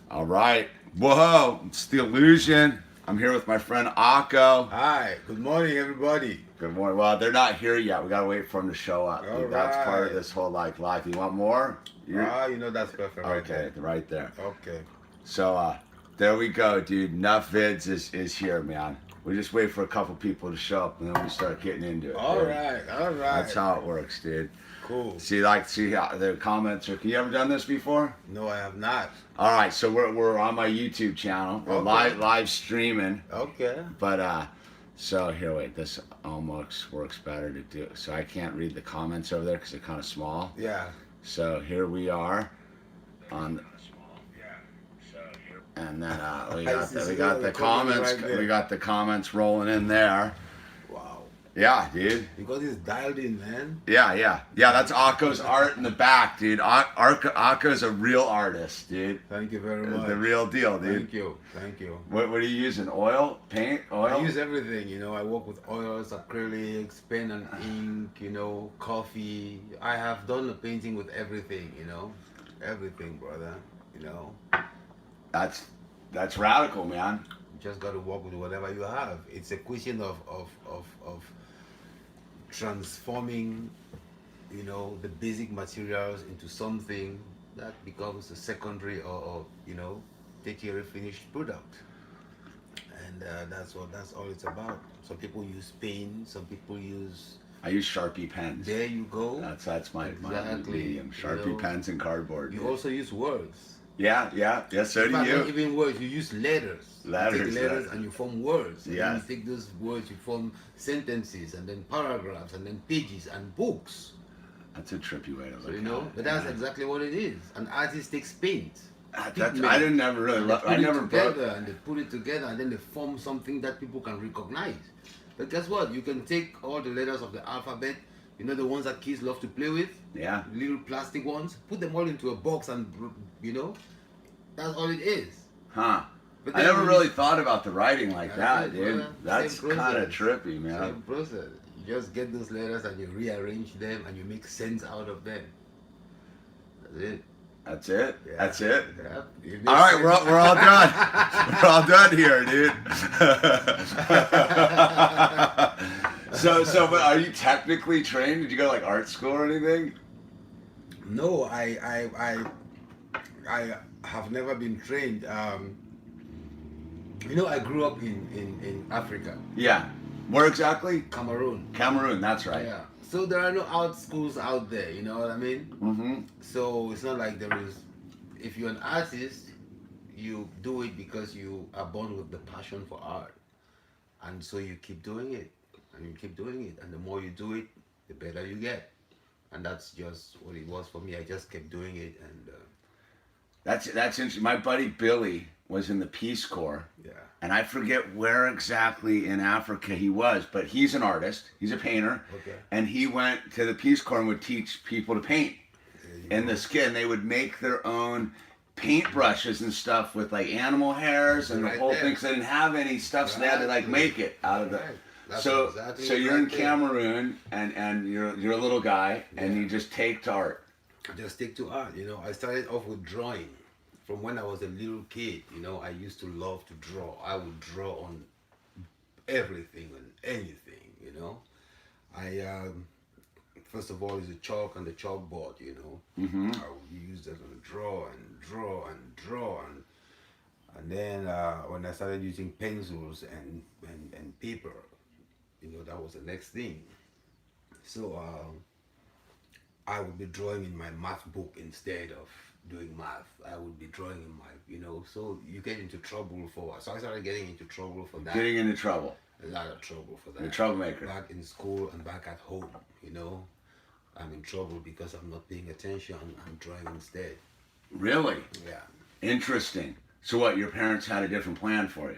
All right. Whoa, it's the illusion. I'm here with my friend Akko. Hi, good morning, everybody. Good morning. Well, they're not here yet. We gotta wait for them to show up. All That's part of right. this whole life. You want more? That's perfect right Okay, there. right there. Okay. So there we go, dude. Enough vids is here, man. We just wait for a couple people to show up and then we start getting into it. All dude. right, all That's right. how it works, dude. Cool. See how the comments are. You ever done this before? No, I have not. All right, so we're on my YouTube channel. We're Okay. live streaming. Okay. But so here, wait. This almost works better to do. So I can't read the comments over there because they're kind of small. Yeah. So here we are, on, and then we got the comments. Right there. We got the comments rolling in there. Wow. Yeah, dude. You got this dialed in, man. Yeah. That's Akko's art in the back, dude. Akko's a real artist, dude. Thank you very much. The real deal, dude. Thank you. Thank you. What are you using? Oil, paint, oil? I use everything, I work with oils, acrylics, pen and ink, coffee. I have done the painting with everything, everything, brother, That's radical, man. You just got to work with whatever you have. It's a question of transforming, the basic materials into something that becomes a secondary or tertiary finished product. And that's all it's about. Some people use paint, some people use. I use Sharpie pens. There you go. That's my Exactly. medium. Sharpie pens and cardboard. You also use words. Yeah. So In do fact, you. not even words, you use letters. You Letters, take letters yeah. and you form words. And Yeah. then you take those words, you form sentences and then paragraphs and then pages and books. That's a trippy way to look So, at it. but that's exactly what it is. An artist takes paint. I pigment, didn't never really. and they I put never it broke. together and they put it together and then they form something that people can recognize. But guess what? You can take all the letters of the alphabet, the ones that kids love to play with, Yeah. little plastic ones, put them all into a box and, that's all it is. Huh. But I then never when really thought about the writing like That's that, it, dude. brother. That's Same kind of process. trippy, man. Same process. You just get those letters and you rearrange them and you make sense out of them. That's it. That's it. Yeah. That's it. Yeah. You make All right, sense. we're all done. We're all done here, dude. So, but are you technically trained? Did you go to like art school or anything? No, I have never been trained. I grew up in Africa, Yeah. Where exactly? Cameroon. Cameroon. That's right. Yeah. So there are no art schools out there, you know what I mean? Mm-hmm. So it's not like there is. If you're an artist, you do it because you are born with the passion for art, and so you keep doing it, and you keep doing it, and the more you do it, the better you get, and that's just what it was for me. I just kept doing it, and That's interesting. My buddy Billy was in the Peace Corps, yeah. and I forget where exactly in Africa he was, but he's an artist. He's a painter, Okay. and he went to the Peace Corps and would teach people to paint. And the skin, they would make their own paintbrushes and stuff with like animal hairs and the Right whole there. thing. Because they didn't have any stuff, so they had to like Exactly. make it out of the. Right. That's So exactly so you're right in there. Cameroon and you're a little guy and Yeah. you just take to art. I just stick to art. I started off with drawing. From when I was a little kid, I used to love to draw. I would draw on everything and anything, I first of all is a chalk and the chalkboard, Mm-hmm. I would use that and draw and then when I started using pencils and paper, that was the next thing. So I would be drawing in my math book instead of doing math. I would be drawing in my, so you get into trouble so I started getting into trouble for that. Getting into trouble. A lot of trouble for that. You're a troublemaker. Back in school and back at home, I'm in trouble because I'm not paying attention. I'm drawing instead. Really Yeah. interesting. So what? Your parents had a different plan for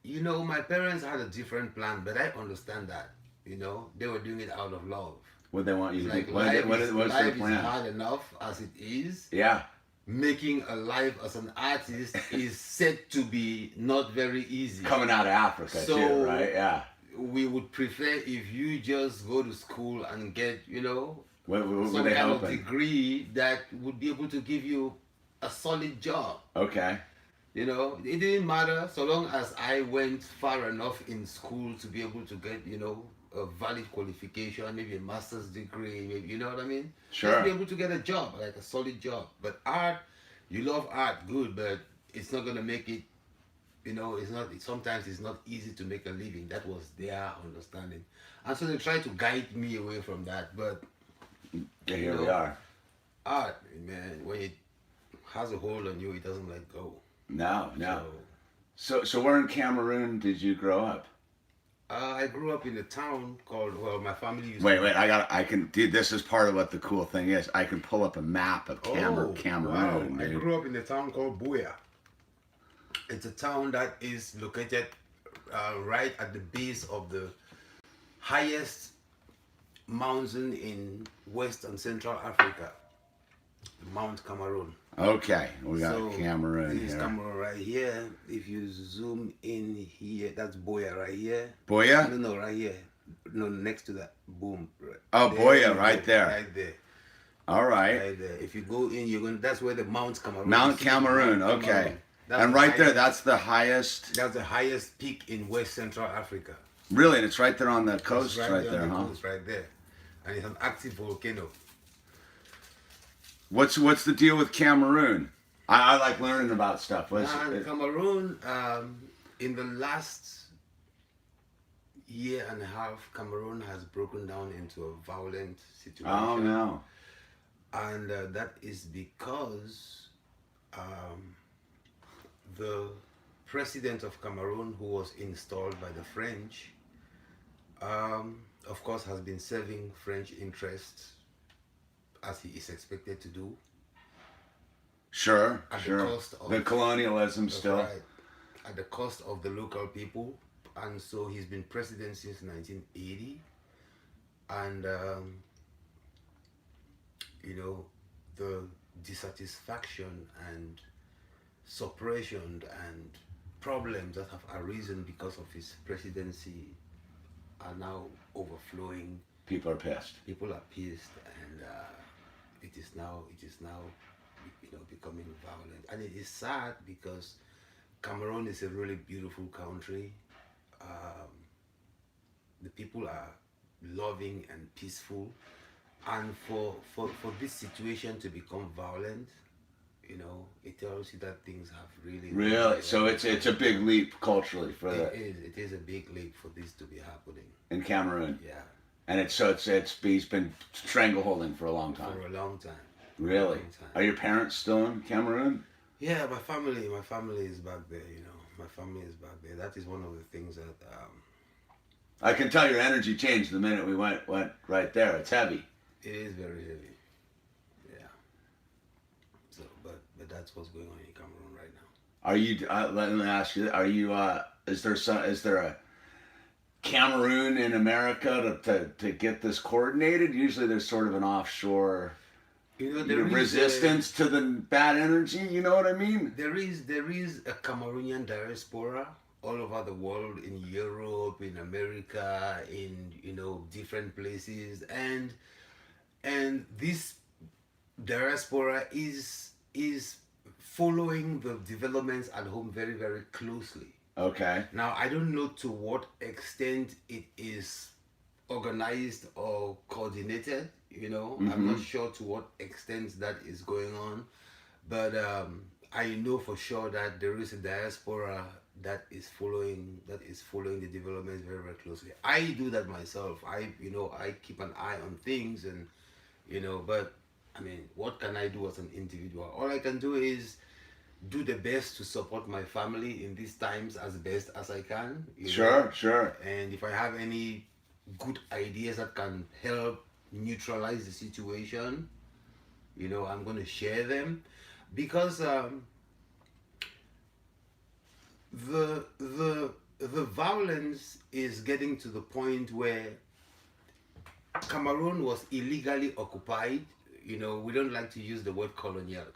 you. My parents had a different plan, but I understand that. They were doing it out of love. What they want you It's to like do? life, What's their life is plan? hard enough as it is. Yeah. Making a life as an artist is said to be not very easy. Coming out of Africa So- too, right? Yeah. We would prefer if you just go to school and get, What some they kind of hoping? degree that would be able to give you a solid job. Okay. You know, it didn't matter so long as I went far enough in school to be able to get, you know, a valid qualification, maybe a master's degree, maybe, you know what I mean? Sure. Just be able to get a job, like a solid job. But art, you love art, good, but it's not gonna make it. You know, it's not. Sometimes it's not easy to make a living. That was their understanding, and so they tried to guide me away from that. But Yeah, you here we know, are. art, man, when it has a hold on you, it doesn't let go. No, no. So, So where in Cameroon did you grow up? I grew up in a town called. Well, my family used. Wait, I can, dude, this is part of what the cool thing is. I can pull up a map of Cameroon, Wow. dude. I grew up in a town called Buea. It's a town that is located right at the base of the highest mountain in West and Central Africa, Mount Cameroon. Okay, we got So Cameroon this is here. Cameroon right here. If you zoom in here, that's Buea right here. Boya? No, right here. No, next to that. Boom. Right. Oh, There Buea, you right go. there. Right there. All right. Right there. If you go in, you're going. That's where the Mount Cameroon. Mount you see Cameroon, Mount okay. Cameroon. That's And the right there, highest- that's the highest. That's the highest peak in West Central Africa. Really, and it's right there on the coast, It's right there, on the huh? coast, right there, and it's an active volcano. What's the deal with Cameroon? I like learning about stuff. And Cameroon, in the last year and a half, Cameroon has broken down into a violent situation. Oh no. And that is because the president of Cameroon, who was installed by the French, of course, has been serving French interests as he is expected to do. Sure, At the sure. cost of- The colonialism That's still. right, at the cost of the local people. And so he's been president since 1980. And, you know, the dissatisfaction and suppression and problems that have arisen because of his presidency are now overflowing. People are pissed. People are pissed, and it is now, you know, becoming violent. And it is sad because Cameroon is a really beautiful country. The people are loving and peaceful, and for this situation to become violent, you know, it tells you that things have really. Really? So it's a big leap culturally for It is a big leap for this to be happening. in Cameroon. Yeah, And he's been strangleholding for a long time. for a long time. Really? Long time. Are your parents still in Cameroon? Yeah, my family is back there. You know, my family is back there. That is one of the things that I can tell your energy changed the minute we went right there. It's heavy. it is very heavy. Yeah. So, but that's what's going on in Cameroon right now. Are you? Let me ask you. Are you? Is there a Cameroon in America to get this coordinated? Usually, there's sort of an offshore You know, there is resistance to the bad energy. You know what I mean? there is a Cameroonian diaspora all over the world, in Europe, in America, in, you know, different places, and this diaspora is following the developments at home very, very closely. Okay. Now, I don't know to what extent it is organized or coordinated, you know. I'm not sure to what extent that is going on, but I know for sure that there is a diaspora that is following the developments very, very closely. I do that myself. I keep an eye on things, and, you know, but I mean, what can I do as an individual? All I can do is do the best to support my family in these times as best as I can. You know? Sure. And if I have any good ideas that can help neutralize the situation, you know, I'm going to share them, because the violence is getting to the point where Cameroon was illegally occupied. You know, we don't like to use the word colonized.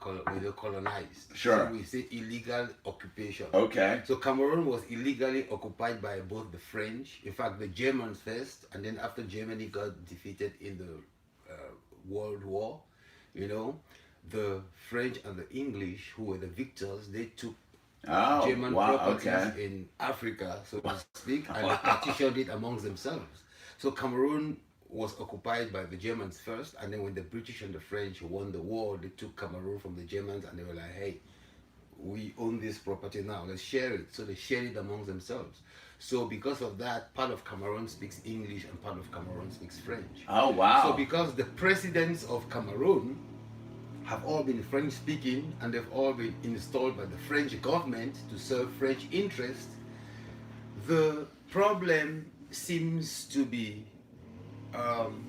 Sure. So we say illegal occupation. Okay. So Cameroon was illegally occupied by both the French, in fact the Germans first, and then after Germany got defeated in the World War, you know, the French and the English, who were the victors, they took Oh, German wow. properties Okay. in Africa, so to speak, and they partitioned it amongst themselves. So Cameroon was occupied by the Germans first, and then when the British and the French won the war, they took Cameroon from the Germans, and they were like, "Hey, we own this property now. Let's share it." So they shared it amongst themselves. So because of that, part of Cameroon speaks English and part of Cameroon speaks French. Oh, So wow. because the presidents of Cameroon have all been French speaking and they've all been installed by the French government to serve French interests, the problem seems to be um,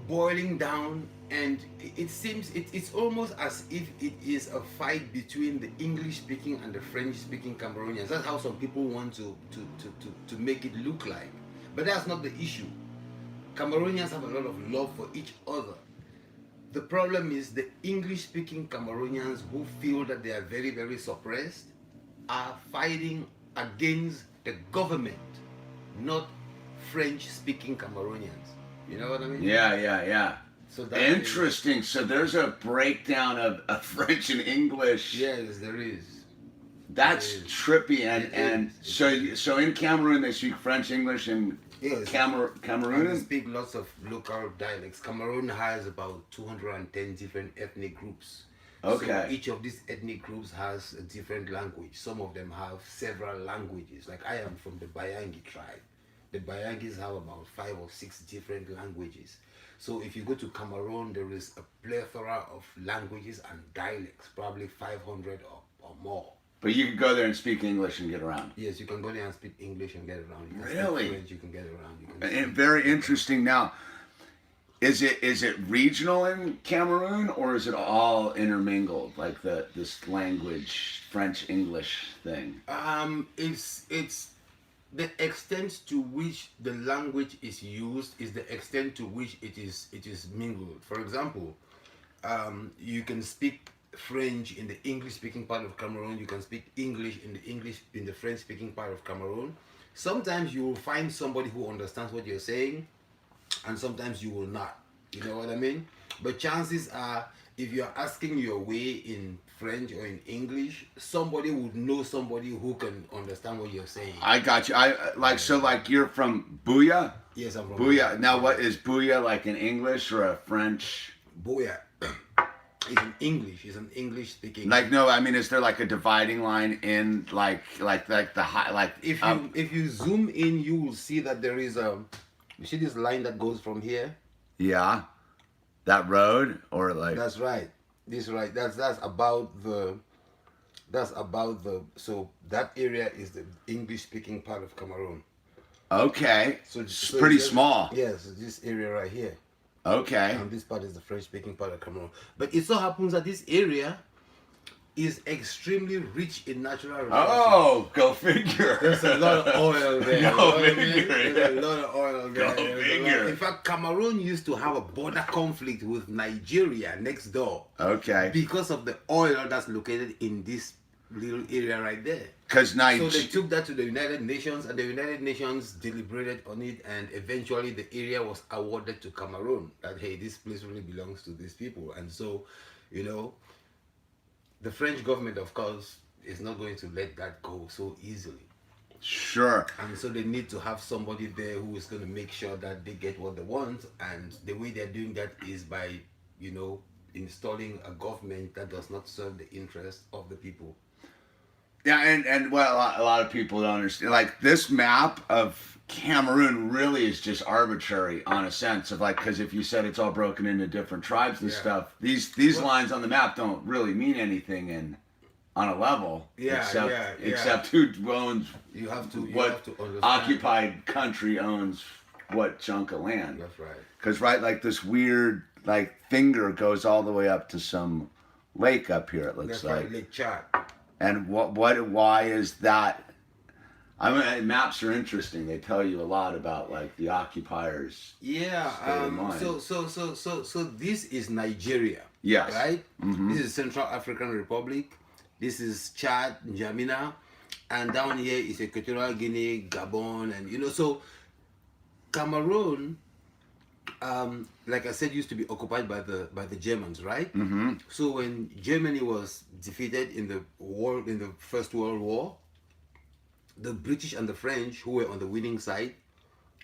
boiling down, and it seems it's almost as if it is a fight between the English speaking and the French speaking Cameroonians. That's how some people want to make it look like. But that's not the issue. Cameroonians have a lot of love for each other. The problem is the English speaking Cameroonians who feel that they are very, very suppressed are fighting against the government, not French speaking Cameroonians. You know what I mean? Yeah, yeah, yeah. So that Interesting. So there's a breakdown of French and English. Yes, there is. That's It is. trippy. And It and is. so so in Cameroon they speak French, English, and Yes. Cameroon. And they Cameroon. speak lots of local dialects. Cameroon has about 210 different ethnic groups. Okay. So each of these ethnic groups has a different language. Some of them have several languages. Like I am from the Bayangi tribe. The Bayangis have about 5 or 6 different languages. So if you go to Cameroon, there is a plethora of languages and dialects, probably 500 or more. But you can go there and speak English and get around. Yes, you can go there and speak English and get around. You can Really? speak French, you can get around. You can And speak- very interesting. Now, is it regional in Cameroon, or is it all intermingled, like this language, French English thing? It's the extent to which the language is used is the extent to which it is mingled. For example, you can speak French in the English speaking part of Cameroon. You can speak English in the French speaking part of Cameroon. Sometimes you will find somebody who understands what you're saying, and sometimes you will not. You know what I mean? But chances are, if you're asking your way in French or in English, somebody would know somebody who can understand what you're saying. I got you. I like so like you're from Booyah. Yes, I'm from Booyah. Now, what is Booyah like in English or a French? Boya. It's an English. It's an English speaking. Like no, I mean, is there like a dividing line in like the high like if you zoom in, you will see that there is you see this line that goes from here. yeah, that road or like That's right. This right. That's about the. So that area is the English speaking part of Cameroon. okay, So it's pretty just- small. Yes, this area right here. Okay, And this part is the French speaking part of Cameroon. But it so happens that this area is extremely rich in natural resources. oh, go figure. There's a lot of oil there. Go you know what I mean? figure. There's a lot of oil there. Go There's a lot- figure. In fact, Cameroon used to have a border conflict with Nigeria next door Okay, because of the oil that's located in this little area right there. because So they Nigeria. took that to the United Nations, and the United Nations deliberated on it, and eventually the area was awarded to Cameroon. That hey, this place really belongs to these people, and so, you know, the French government, of course, is not going to let that go so easily, Sure. and so they need to have somebody there who is going to make sure that they get what they want, and the way they're doing that is by, you know, installing a government that does not serve the interests of the people. Yeah, and well, a lot of people don't understand. Like this map of Cameroon really is just arbitrary, on a sense of like, because if you said it's all broken into different tribes and Yeah. stuff, these lines on the map don't really mean anything on a level. Yeah, except, yeah. Except who owns You have to what understand. occupied country owns what chunk of land. That's right. Because right, like this weird like finger goes all the way up to some lake up here. It looks That's like. right, Lake Chad. And why is that? I mean, maps are interesting. They tell you a lot about like the occupiers. Yeah. State of mind. So this is Nigeria. Yes. Right. Mhm. This is Central African Republic. This is Chad, N'Djamena, and down here is Equatorial Guinea, Gabon, and you know. So Cameroon like I said, used to be occupied by the Germans, right? Mm-hmm. So when Germany was defeated in the First World War, the British and the French, who were on the winning side,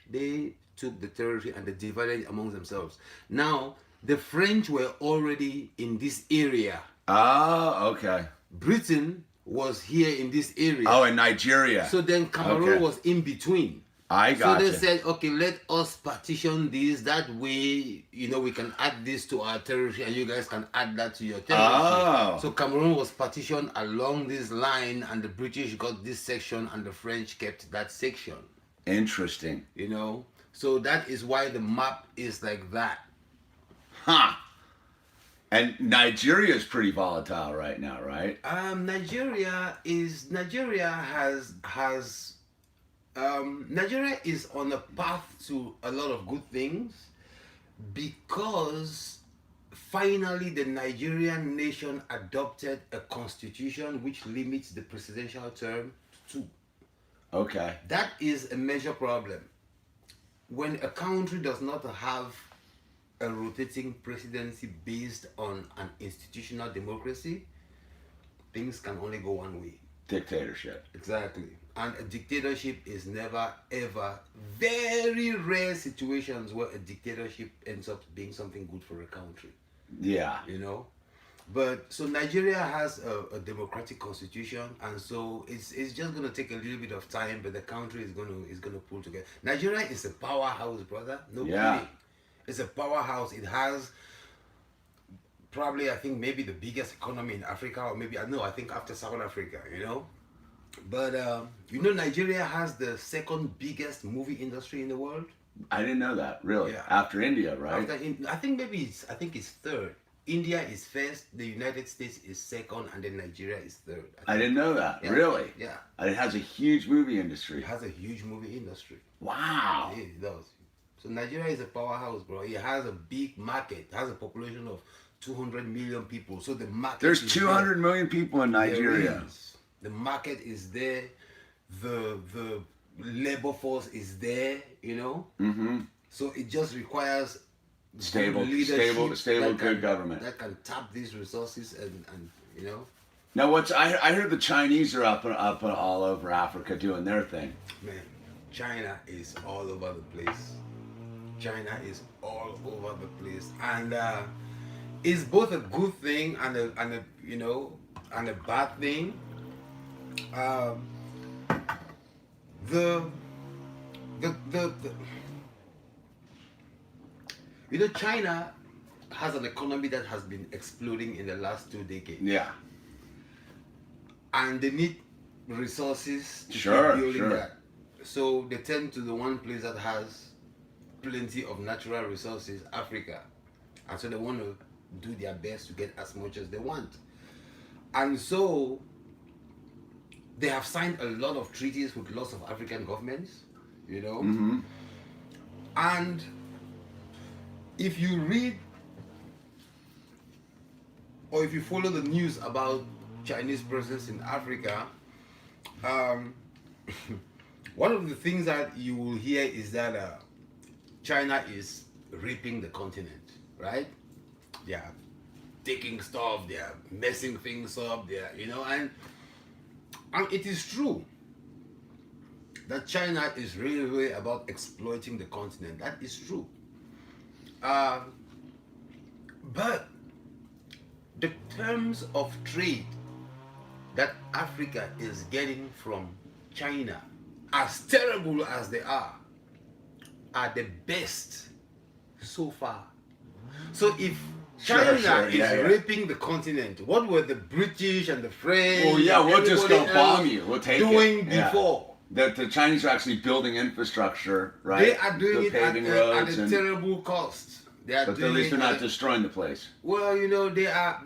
they took the territory and they divided it among themselves. Now the French were already in this area. Oh, okay. Britain was here in this area. Oh, in Nigeria. So then Cameroon Okay. was in between. I So got they you. said, okay, let us partition this. That way, we can add this to our territory and you guys can add that to your territory. Oh. So Cameroon was partitioned along this line and the British got this section and the French kept that section. Interesting. So that is why the map is like that. Huh. And Nigeria is pretty volatile right now, right? Nigeria is on a path to a lot of good things because finally the Nigerian nation adopted a constitution which limits the presidential term to 2. Okay. That is a major problem. When a country does not have a rotating presidency based on an institutional democracy, things can only go one way. Dictatorship. Exactly. And a dictatorship is never ever, very rare situations where a dictatorship ends up being something good for a country. Yeah. But so Nigeria has a democratic constitution, and so it's just gonna take a little bit of time, but the country is gonna pull together. Nigeria is a powerhouse, brother. No kidding. It's a powerhouse. It has probably, I think, maybe the biggest economy in Africa, or maybe I think after South Africa. But Nigeria has the second biggest movie industry in the world. I didn't know that, really. Yeah. After India, right? I think it's third. India is first, the United States is second, and then Nigeria is third. I didn't know that, Yeah. really. Yeah. And it has a huge movie industry. It has a huge movie industry. Wow. It does. So Nigeria is a powerhouse, bro. It has a big market. It has a population of 200 million people. So the market There's is 200 million people in there. Nigeria. There is. The market is there. The labor force is there, Mm-hmm. So it just requires Stable, good leadership that good government. that can tap these resources and Now, I heard the Chinese are up all over Africa doing their thing. Man, China is all over the place. China is all over the place, and it's both a good thing and a bad thing. China has an economy that has been exploding in the last 2 decades. Yeah. And they need resources to Sure, keep building sure. that. So they turn to the one place that has plenty of natural resources, Africa. And so they want to do their best to get as much as they want. And so they have signed a lot of treaties with lots of African governments, Mm-hmm. And if you read or if you follow the news about Chinese presence in Africa, one of the things that you will hear is that China is raping the continent, right? They are taking stuff, they are messing things up, they are, and it is true that China is really, really about exploiting the continent. That is true. But the terms of trade that Africa is getting from China, as terrible as they are the best so far. So if China is raping the continent, what were the British and the French? Well, yeah, we'll just go everybody bomb else you. We'll take doing it. Yeah. before? The Chinese are actually building infrastructure, right? They are doing the it at paving a roads terrible cost. They are but doing at least it they're not at a- destroying the place. Well, they are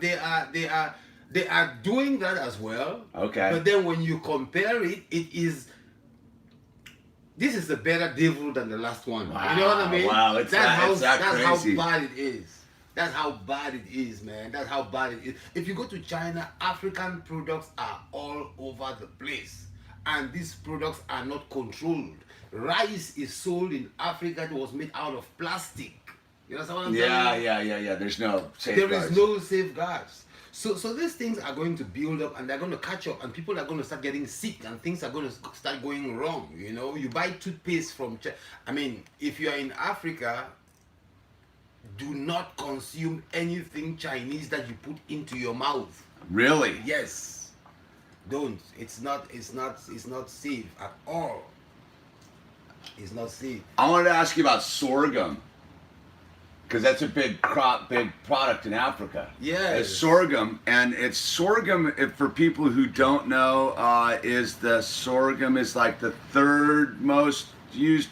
doing that as well. Okay. But then when you compare it, this is a better devil than the last one. Wow, You know what I mean? wow, it's that crazy. How bad it is. That's how bad it is, man. That's how bad it is. If you go to China, African products are all over the place. And these products are not controlled. Rice is sold in Africa that was made out of plastic. You understand what I'm saying? Yeah. There's no There safeguards. is no safeguards. So these things are going to build up and they're going to catch up and people are going to start getting sick and things are going to start going wrong. You know, you buy toothpaste from I mean, if you are in Africa, do not consume anything Chinese that you put into your mouth. Really? Yes. Don't. It's not safe at all. It's not safe. I wanted to ask you about sorghum. Because that's a big product in Africa. Yeah. It's sorghum, and it's sorghum. For people who don't know, is the sorghum is like the third most used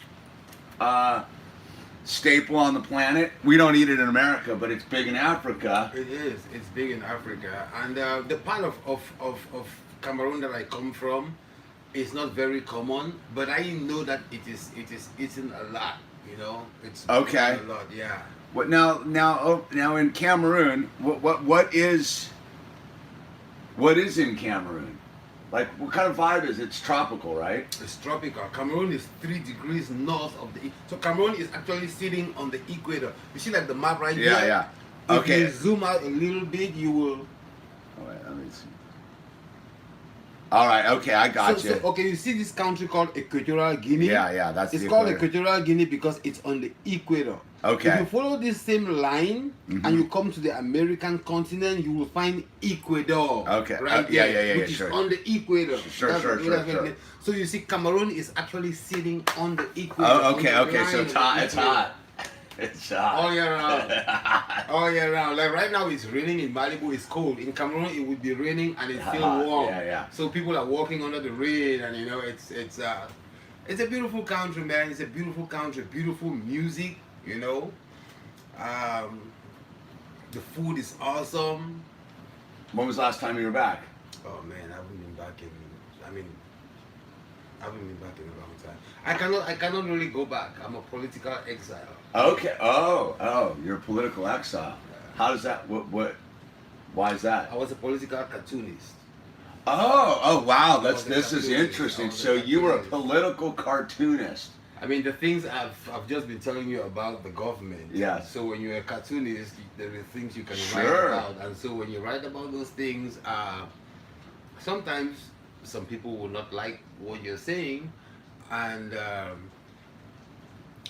staple on the planet. We don't eat it in America, but it's big in Africa. It is. It's big in Africa, and the part of Cameroon that I come from is not very common, but I know that it is eaten a lot. You know, it's Okay. eaten a lot. Yeah. What now in Cameroon? What is in Cameroon? Like, what kind of vibe is it? It's tropical, right? It's tropical. Cameroon is 3 degrees north of the. So Cameroon is actually sitting on the equator. You see, like the map right here. Yeah. If Okay. you zoom out a little bit, you will. Oh, wait, let me see. All right. Okay, I got you. Okay, you see this country called Equatorial Guinea? Yeah. That's It's the called equator. Equatorial Guinea because it's on the equator. Okay. If you follow this same line and you come to the American continent, you will find Ecuador. Okay. Right Yeah, there, which sure. is on the equator. Sure. So you see, Cameroon is actually sitting on the equator. Oh, on the okay. So line it's of the hot. It's equator. hot. It's hot. All year round. All year round. Like right now, it's raining in Malibu. It's cold. In Cameroon, it would be raining and it's still Hot. warm. Yeah. So people are walking under the rain, and you know, it's a beautiful country, man. It's a beautiful country. Beautiful music. You know, the food is awesome. When was the last time you were back? Oh man, I haven't been back in a long time. I cannot really go back. I'm a political exile. Okay. Oh, you're a political exile. How does that? Why is that? I was a political cartoonist. Oh, wow. I was a This is cartoonist. interesting. I was a So you were a cartoonist. political cartoonist. I mean, the things I've just been telling you about the government. Yes. So when you're a cartoonist, there are things you can Sure. write about, and so when you write about those things, sometimes some people will not like what you're saying, and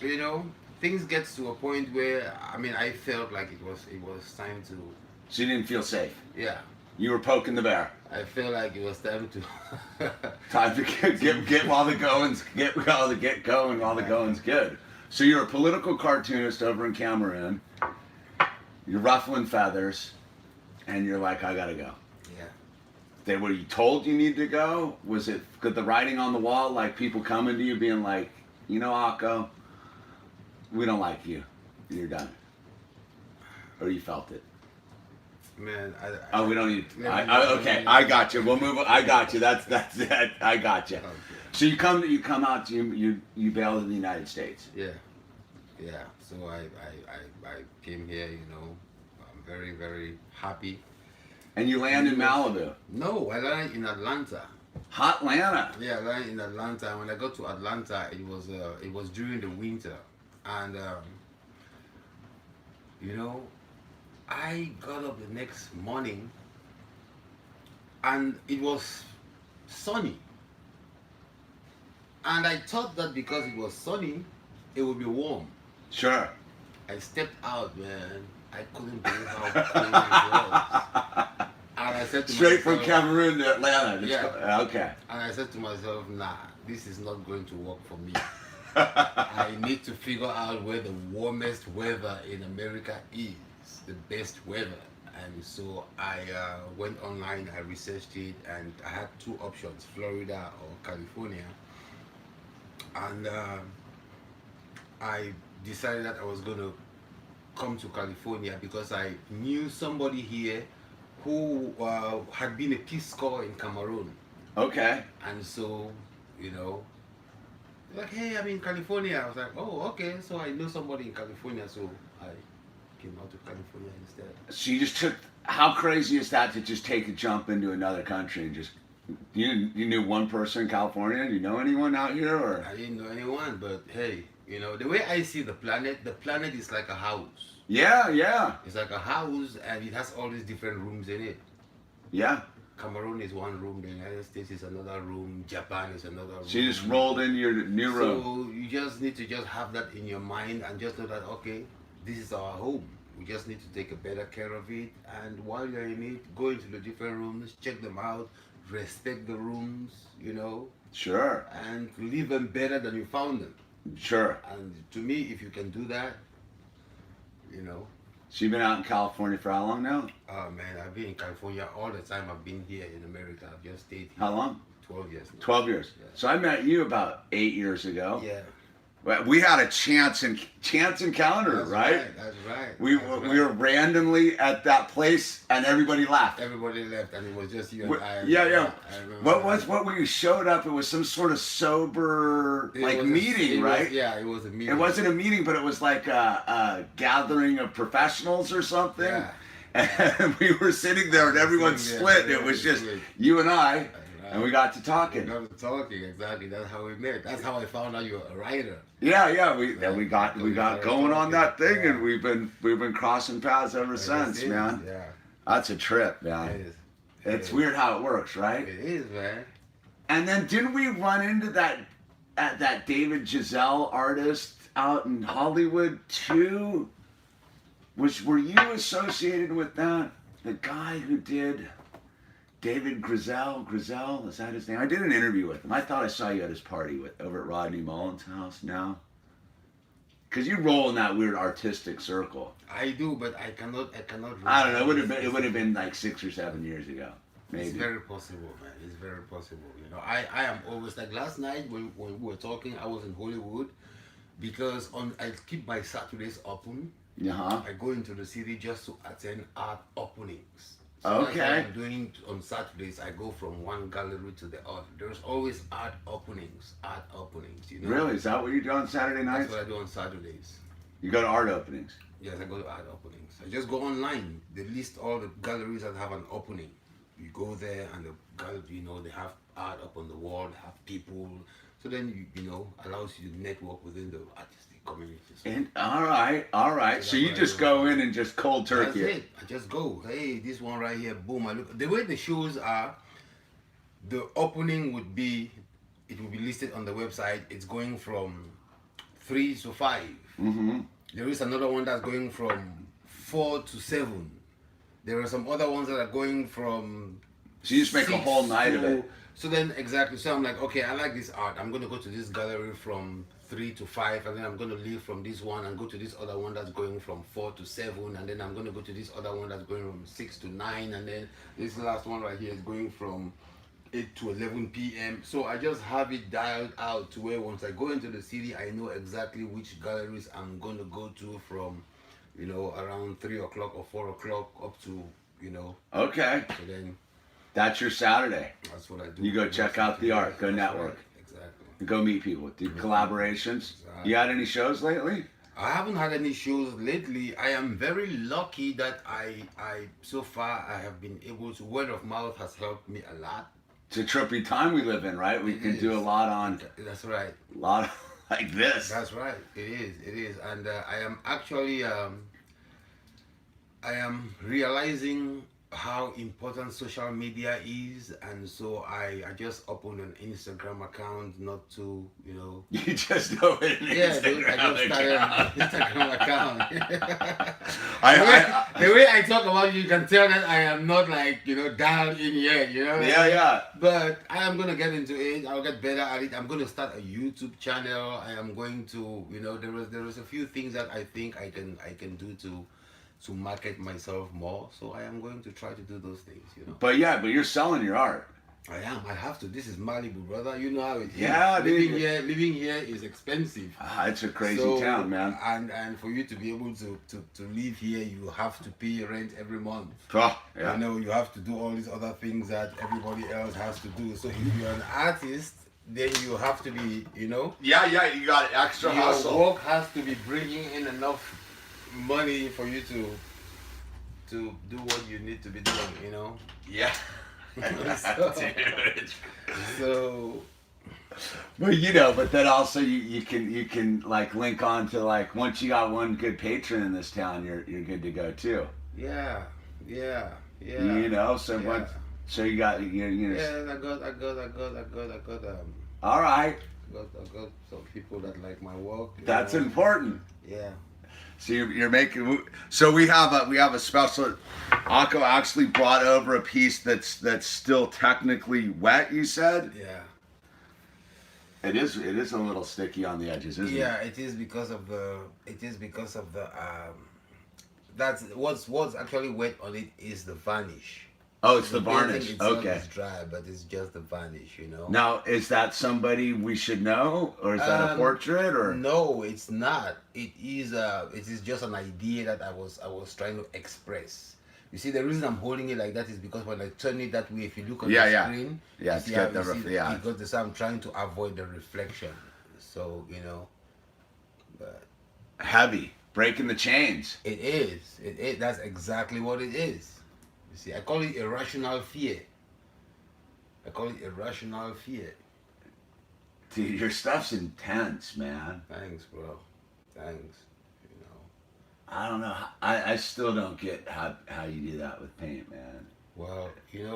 you know, things gets to a point where I felt like it was time to. So you didn't feel safe. Yeah. You were poking the bear. I felt like it was time to. Time to get while the going's get going while the going's good. So you're a political cartoonist over in Cameroon. You're ruffling feathers, and you're like, I gotta go. Yeah. Were you told you need to go? Was it the writing on the wall, like people coming to you being like, you know, Akko, we don't like you. You're done. Or you felt it? Man, Oh, we don't need. Yeah, Okay, I got you. We'll move. I got you. That's it. I got you. Okay. So you come out. You bailed in the United States. Yeah. So I came here. You know, I'm very, very happy. And you land in Malibu. No, I landed in Atlanta. Hot Atlanta. Yeah, I landed in Atlanta. When I got to Atlanta, it was during the winter, and you know, I got up the next morning, and it was sunny. And I thought that because it was sunny, it would be warm. Sure. I stepped out, man. I couldn't believe how cold it was. And I said to Straight from myself, Cameroon to Atlanta. Yeah. Okay. And I said to myself, nah, this is not going to work for me. I need to figure out where the warmest weather in America is, the best weather. And so I went online, I researched it, and I had two options, Florida or California. And I decided that I was going to come to California because I knew somebody here who had been a Peace Corps in Cameroon. Okay. And so, you know, like, hey, I'm in California. I was like, oh, okay. So I know somebody in California, so I came out to California instead. So you just took. How crazy is that to just take a jump into another country and just. You knew one person in California? Do you know anyone out here or? I didn't know anyone, but hey, You know, the way I see the planet is like a house. Yeah, yeah, It's like a house, and it has all these different rooms in it. yeah. Cameroon is one room, the United States is another room, Japan is another room. So you just rolled into your new room. So you just need to just have that in your mind and just know that, okay, this is our home. We just need to take a better care of it. And while you're in it, go into the different rooms, check them out, respect the rooms, you know, Sure, and leave them better than you found them. sure. And to me, if you can do that, you know, So you've been out in California for how long now? oh man, I've been in California all the time. I've been here in America. I've just stayed here. How long? 12 years now. 12 years. Yeah. So I met you about 8 years ago. Yeah. Well, we had a chance encounter, That's right? That's right. We That's we were randomly at that place and everybody laughed. Everybody left, and it was just you We- and I. yeah, yeah. I remember What we showed up? It was some sort of sober It like was meeting, right? Yeah, it was a meeting. It wasn't a meeting, but it was like a gathering of professionals or something. Yeah. And we were sitting there, and everyone Sitting split. there, It was just split. you and I, Right. and we got to We talking. got talking, exactly. That's how we met. That's how I found out you were a writer. Yeah, yeah. We got We going started on that talking, thing, yeah. and we've been crossing paths ever since, man. Yeah. That's a trip, It man. is. It's weird how it works, right? It is, man. And then didn't we run into that David Giselle artist out in Hollywood too? Were you associated with that? The guy who did David Griselle, is that his name? I did an interview with him. I thought I saw you at his party over at Rodney Mullen's house now. Cause you roll in that weird artistic circle. I do, but I cannot. I don't know. It would have been like 6 or 7 years ago, maybe. It's very possible, man. It's very possible. You know, I am always like last night when we were talking. I was in Hollywood because I keep my Saturdays open. Uh-huh. I go into the city just to attend art openings. So that's Okay. what I'm doing on Saturdays. I go from one gallery to the other. There's always art openings. You know. Really? Is that what you do on Saturday That's nights? what I do on Saturdays. You go to art openings. Yes, I go to art openings. I just go online. They list all the galleries that have an opening. You go there and the gallery, you know, they have art up on the wall, they have people. So then you know, allows you to network within the artistic community. So And all right. So you just go in and just cold turkey that's it. I just go. Hey, this one right here, boom. I look. The way the shows are, the opening would be, it will be listed on the website. It's going from 3 to 5. Mm-hmm. There is another one that's going from 4 to 7. There are some other ones that are going from. So you just make a 6 whole night of to- it. So then, exactly. So I'm like, okay, I like this art. I'm going to go to this gallery from 3 to 5, and then I'm going to leave from this one and go to this other one that's going from 4 to 7, and then I'm going to go to this other one that's going from 6 to 9, and then this last one right here is going from 8 to 11 p.m. So I just have it dialed out to where once I go into the city, I know exactly which galleries I'm going to go to from, you know, around 3 o'clock or 4 o'clock up to, you know, Okay. so then That's your Saturday. that's what I do. You go check out the art, go That's network. right, exactly. You go meet people, do collaborations. You had any shows lately? I haven't had any shows lately. I am very lucky that I so far I have been able to, word of mouth has helped me a lot. It's a trippy time we live in, right? We It can do a is. lot on That's right. a lot of, like this. That's right. It is. And I am actually I am realizing how important social media is, and so I just opened an Instagram account not to, you know. You just open an Yeah, dude, I Instagram just started account. an Instagram account. I- The way I talk about you can tell that I am not like, you know, dialed in yet, you know? Yeah. But I am going to get into it. I'll get better at it. I'm going to start a YouTube channel. I am going to, you know, there is a few things that I think I can do to market myself more. So I am going to try to do those things, you know. But you're selling your art. I am. I have to. This is Malibu, brother. You know how it is. Yeah, dude. Living here is expensive. It's a crazy So, town, man. And for you to be able to live here, you have to pay rent every month. Oh, yeah. You know, you have to do all these other things that everybody else has to do. So if you're an artist, then you have to be, you know, Yeah, you got extra your hustle. work has to be bringing in enough money for you to do what you need to be doing, you know. Yeah. So- Dude. So Well, but then also you can like link on to like once you got one good patron in this town, you're good to go too. Yeah, yeah, yeah. So yeah. once so you got Yeah, I got all right. I got some people that like my work. That's important. Yeah. So you're making. So we have a special. Akko actually brought over a piece that's still technically wet. You said. Yeah. It is a little sticky on the edges, isn't it? Yeah, it is because of the. That's what's actually wet on it is the varnish. Oh, it's the painting varnish. itself Okay. is dry, but it's just the varnish. Now, is that somebody we should know, or is that a portrait, or? No, it's not. It is just an idea that I was trying to express. You see, the reason I'm holding it like that is because when I turn it that way, if you look on the screen, yeah, it's got I'm trying to avoid the reflection. So but Heavy, breaking the chains. it is. That's exactly what it is. You see, I call it irrational fear. Dude, your stuff's intense, man. Thanks, bro. Thanks. I don't know. I still don't get how you do that with paint, man. Well,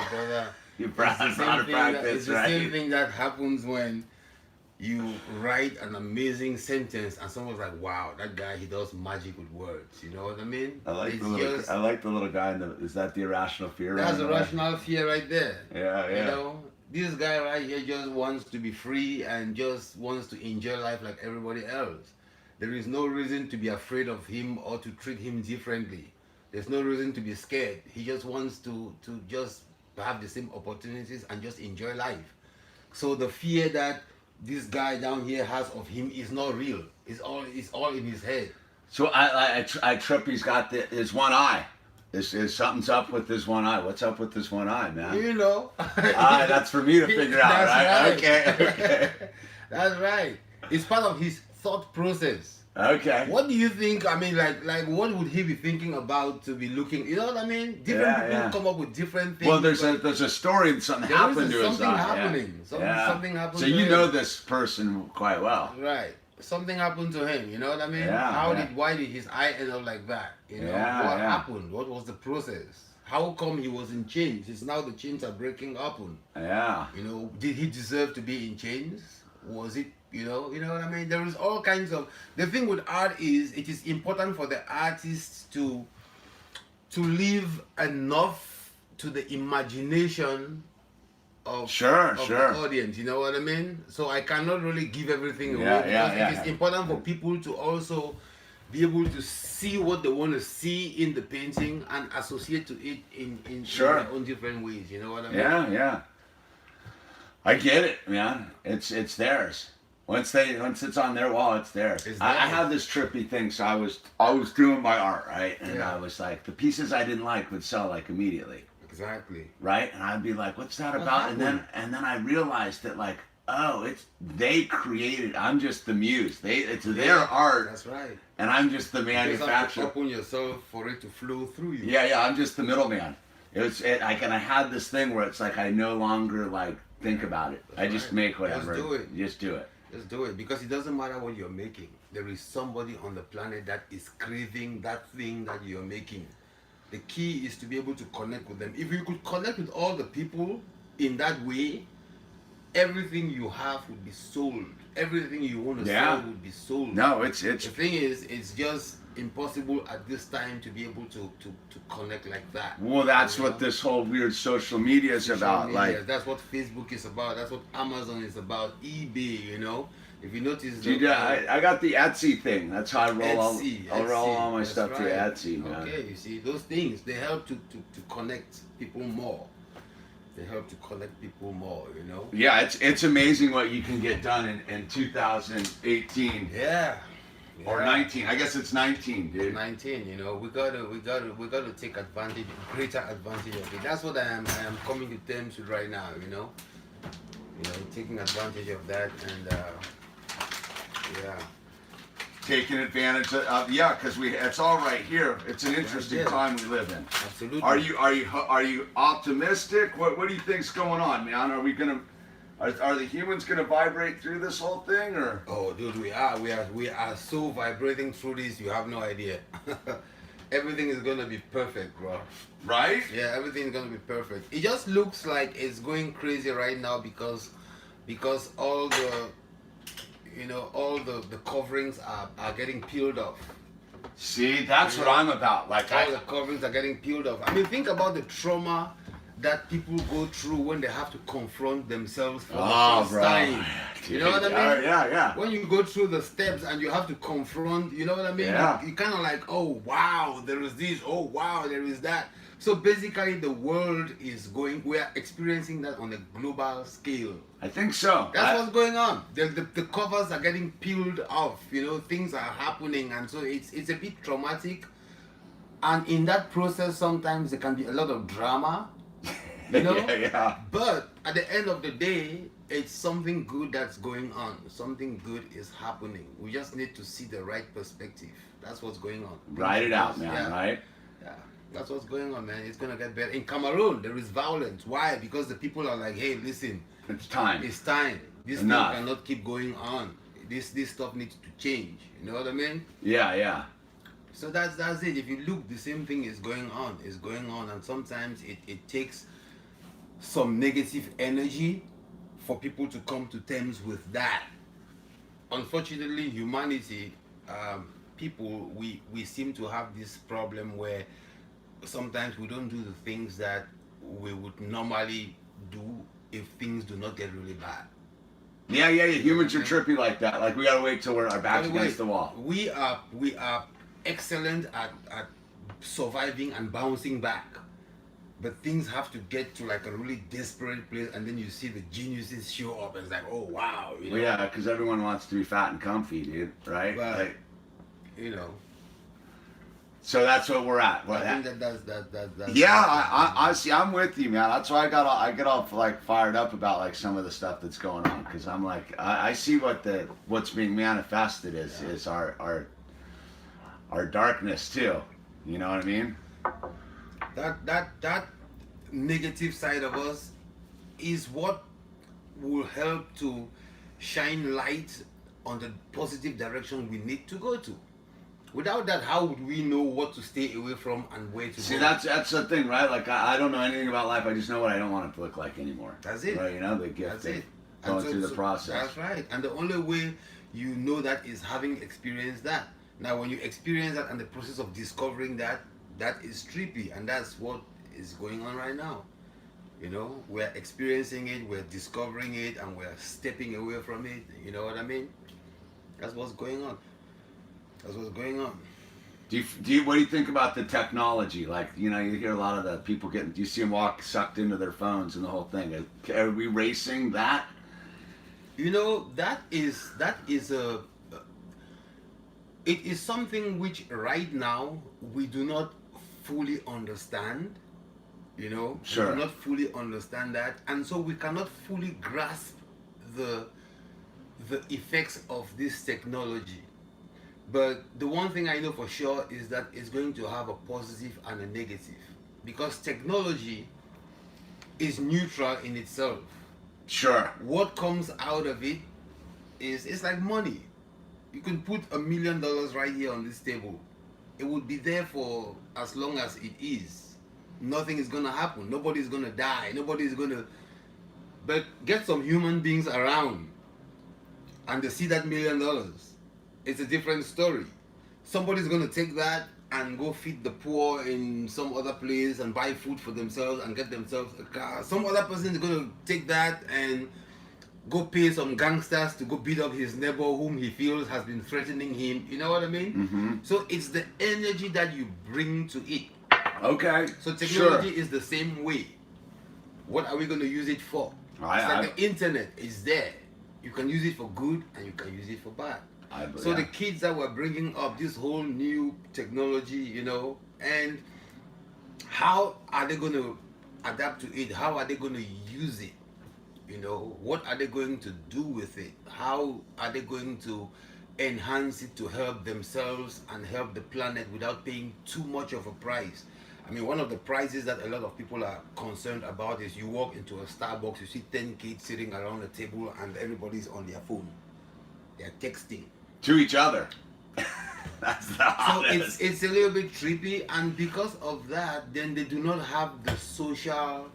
brother. You're out of practice, it's the same thing that happens when you write an amazing sentence and someone's like, wow, that guy, he does magic with words. You know what I mean? I like the little guy is that the irrational fear? That's irrational fear right there. Yeah. This guy right here just wants to be free and just wants to enjoy life like everybody else. There is no reason to be afraid of him or to treat him differently. There's no reason to be scared. He just wants to just have the same opportunities and just enjoy life. So the fear that this guy down here has of him is not real. It's all in his head. So I trip. He's got his one eye. Is something's up with this one eye? What's up with this one eye, man? That's for me to figure out, right? Okay. That's right. It's part of his thought process. Okay. What do you think? I mean, like what would he be thinking about to be looking? You know what I mean? Different people come up with different things. Well, there's a story that something happened to his eye. Something happened. So to him. This person quite well. Right. Something happened to him. You know what I mean? Why did his eye end up like that? What happened? What was the process? How come he was in chains? It's now the chains are breaking open. Yeah. Did he deserve to be in chains? Was it? You know what I mean? There is all kinds of. The thing with art is it is important for the artist to leave enough to the imagination of the audience. You know what I mean? So I cannot really give everything away because it is important for people to also be able to see what they want to see in the painting and associate to it in their own different ways. You know what I mean? Yeah. I get it, man. It's theirs. Once it's on their wall, it's theirs. I have this trippy thing. So I was doing my art, right, and I was like, the pieces I didn't like would sell like immediately. Exactly. Right, and I'd be like, what's that about? And then I realized that like, oh, they created. I'm just the muse. It's their art. That's right. And I'm just the manufacturer. You have to open yourself for it to flow through you. Yeah. I'm just the middleman. And I had this thing where it's like I no longer like think about it. I just make whatever. Just do it. Just do it, because it doesn't matter what you're making. There is somebody on the planet that is craving that thing that you're making. The key is to be able to connect with them. If you could connect with all the people in that way, everything you have would be sold. Everything you want to sell would be sold. No, it's the thing is, it's just impossible at this time to be able to connect like that. Well, that's what this whole weird social media is about. Like that's what Facebook is about. That's what Amazon is about. eBay, If you notice, I got the Etsy thing. That's how I roll. I'll roll all my stuff to Etsy, man. Okay, you see, those things, they help to connect people more. Yeah, it's amazing what you can get done in 2018. Yeah. Or 19. I guess it's 19, dude. 19. We gotta take greater advantage of it. That's what I am coming to terms with right now. Taking advantage of that and taking advantage of because it's all right here. It's an interesting time we live in. Absolutely. Are you optimistic? What do you think's going on, man? Are we gonna Are the humans gonna vibrate through this whole thing, or? Oh, dude, we are so vibrating through this. You have no idea. Everything is gonna be perfect, bro. Right? Yeah, everything is gonna be perfect. It just looks like it's going crazy right now because all the all the coverings are getting peeled off. See, that's what I'm about. Like, All the coverings are getting peeled off. I mean, think about the trauma that people go through when they have to confront themselves for the first time. You know what I mean? Yeah. When you go through the steps and you have to confront, you know what I mean? Yeah. You kind of like, oh wow, there is this. Oh wow, there is that. So basically, the world is going. We are experiencing that on a global scale. I think so. That's what's going on. The covers are getting peeled off. You know, things are happening, and so it's a bit traumatic. And in that process, sometimes there can be a lot of drama. You know? yeah. But at the end of the day, it's something good that's going on. Something good is happening. We just need to see the right perspective. That's what's going on. Write it out, man. Yeah. Right? Yeah. That's what's going on, man. It's gonna get better. In Cameroon, there is violence. Why? Because the people are like, hey, listen, It's time. it's time. This thing Enough. cannot keep going on. This stuff needs to change. You know what I mean? Yeah. So that's it. If you look, the same thing is going on. It's going on, and sometimes it takes some negative energy for people to come to terms with that. Unfortunately, humanity, people, we seem to have this problem where sometimes we don't do the things that we would normally do if things do not get really bad. Yeah. Humans are trippy like that. Like, we gotta wait till we're our backs against the wall. We are excellent at surviving and bouncing back. But things have to get to like a really desperate place, and then you see the geniuses show up, and it's like, oh wow, you know? Well, yeah, because everyone wants to be fat and comfy, dude. Right? But, Like, you know. so that's what we're at. I think that's Yeah, I see. I'm with you, man. That's why I get all like fired up about like some of the stuff that's going on, because I'm like, I see what's being manifested is our darkness too. You know what I mean? That negative side of us is what will help to shine light on the positive direction we need to go to. Without that, how would we know what to stay away from and where to go? See, that's the thing, right? Like, I don't know anything about life. I just know what I don't want it to look like anymore. That's it. Right? You know, the gift That's of it. going through the process. That's right. And the only way you know that is having experienced that. Now, when you experience that and the process of discovering that is trippy, and that's what is going on right now. You know, we're experiencing it, we're discovering it, and we're stepping away from it. You know what I mean? That's what's going on. That's what's going on. What do you think about the technology? Like, you know, you hear a lot of the people do you see them walk sucked into their phones and the whole thing? Are we racing that? You know, it is something which right now we do not fully understand. You know, Sure. we do not fully understand that, and so we cannot fully grasp the effects of this technology. But the one thing I know for sure is that it's going to have a positive and a negative, because technology is neutral in itself. Sure. What comes out of it it's like money. You can put $1 million right here on this table. It would be there for as long as it is. Nothing is gonna happen. Nobody's gonna die. Nobody's gonna. But get some human beings around, and they see that $1 million. It's a different story. Somebody's gonna take that and go feed the poor in some other place and buy food for themselves and get themselves a car. Some other person is gonna take that and go pay some gangsters to go beat up his neighbor whom he feels has been threatening him. You know what I mean? Mm-hmm. So it's the energy that you bring to it. Okay. So technology is the same way. What are we going to use it for? It's like the internet is there. You can use it for good and you can use it for bad. So the kids that were bringing up this whole new technology, you know, and how are they going to adapt to it? How are they going to use it? You know, what are they going to do with it? How are they going to enhance it to help themselves and help the planet without paying too much of a price? I mean, one of the prizes that a lot of people are concerned about is you walk into a Starbucks, you see 10 kids sitting around the table and everybody's on their phone. They're texting. To each other. That's the So hottest. it's a little bit trippy, and because of that, then they do not have the social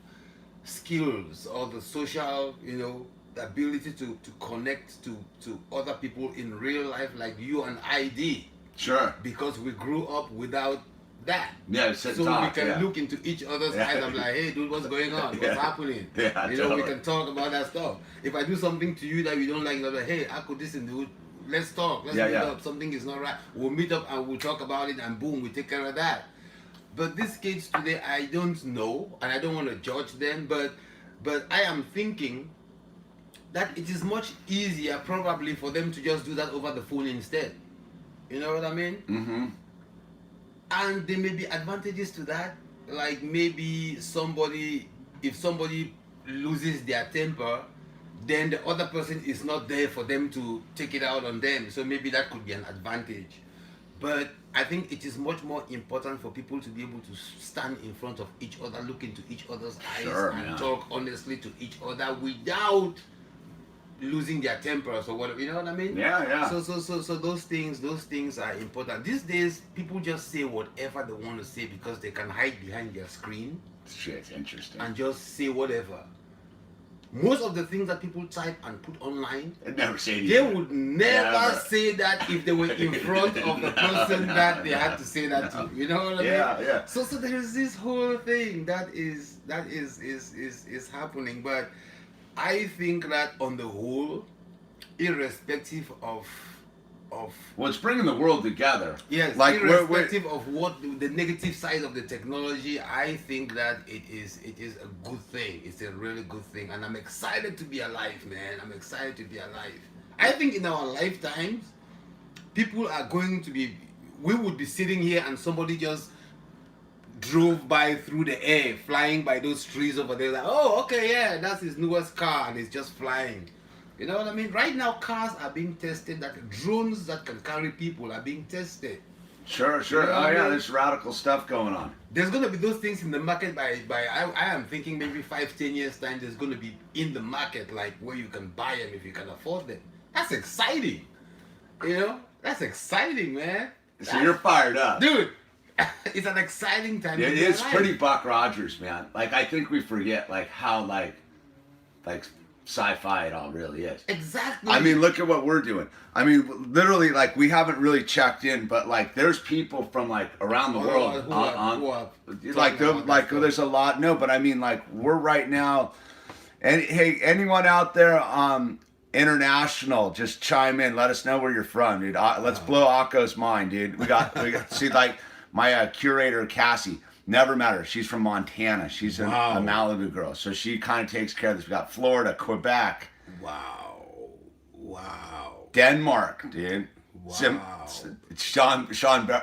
skills or the social, the ability to connect to other people in real life like you and I did. Sure. Because we grew up without that. Yeah, So talk, we can yeah. look into each other's eyes and be like, hey dude, what's going on? What's Yeah. happening? Yeah, We totally. can talk about that stuff. If I do something to you that you don't like, you're like, hey, I could listen, dude. Let's talk. Let's meet up. Something is not right. We'll meet up and we'll talk about it, and boom, we take care of that. But these kids today, I don't know, and I don't want to judge them, but I am thinking that it is much easier probably for them to just do that over the phone instead. You know what I mean? Mm-hmm. And there may be advantages to that, like maybe if somebody loses their temper, then the other person is not there for them to take it out on them, so maybe that could be an advantage. But I think it is much more important for people to be able to stand in front of each other, look into each other's eyes, and talk honestly to each other without losing their tempers or whatever. You know what I mean? Yeah. So those things are important. These days, people just say whatever they want to say because they can hide behind their screen Shit's interesting. and just say whatever. Most of the things that people type and put online, I'd never say to they you. would never say that if they were in front of the person that they had to say that to. You know what I mean? Yeah. So there is this whole thing that is happening, but I think that on the whole, irrespective of Well, it's bringing the world together. yes, Like irrespective of what the negative side of the technology, I think that it is a good thing. It's a really good thing, and I'm excited to be alive, man. I'm excited to be alive. I think in our lifetimes, people are going to be. We would be sitting here, and somebody just drove by through the air, flying by those trees over there. Like, oh, okay, yeah, that's his newest car, and it's just flying. You know what I mean? Right now, cars are being tested. That drones that can carry people are being tested. Sure. You know what I mean? There's radical stuff going on. There's gonna be those things in the market by I am thinking maybe 5-10 years time. There's gonna be in the market like where you can buy them if you can afford them. That's exciting. That's exciting, man. So you're fired up. Dude. It's an exciting time. It is pretty Buck Rogers, man. Like I think we forget like how like sci-fi it all really is. Exactly. I mean, look at what we're doing. I mean, literally, like we haven't really checked in, but like there's people from like around the world there's a lot. No, but I mean, like we're right now. And hey, anyone out there, international, just chime in. Let us know where you're from, dude. Let's blow Akko's mind, dude. We got see like my curator Cassie. Never met her. She's from Montana. She's a Malibu girl. So she kind of takes care of this. We got Florida, Quebec. Wow. Denmark, dude. Wow. Sean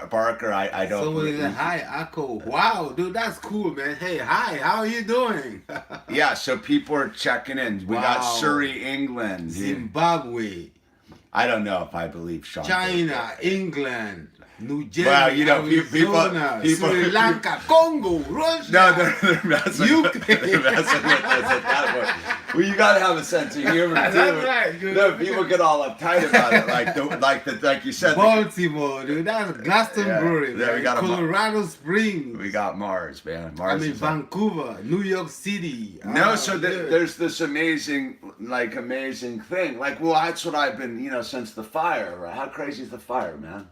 Barker, I don't Somebody said, hi, Akko. Wow, dude, that's cool, man. Hey, hi, how are you doing? Yeah, so people are checking in. We got Surrey, England. Dude. Zimbabwe. I don't know if I believe Sean. China, England. New Jersey, well, Arizona, people, Sri Lanka, Congo, Russia. No, they're messing UK. They're messing with us at that point. Well, you gotta have a sense of humor too. That's right, dude. No, people get all uptight about it, like you said. Baltimore, dude. That's Glastonbury. Yeah, we got Colorado Springs. We got Mars, man. Vancouver, New York City. No, so there's this amazing thing. Like, well, that's what I've been, since the fire. Right? How crazy is the fire, man?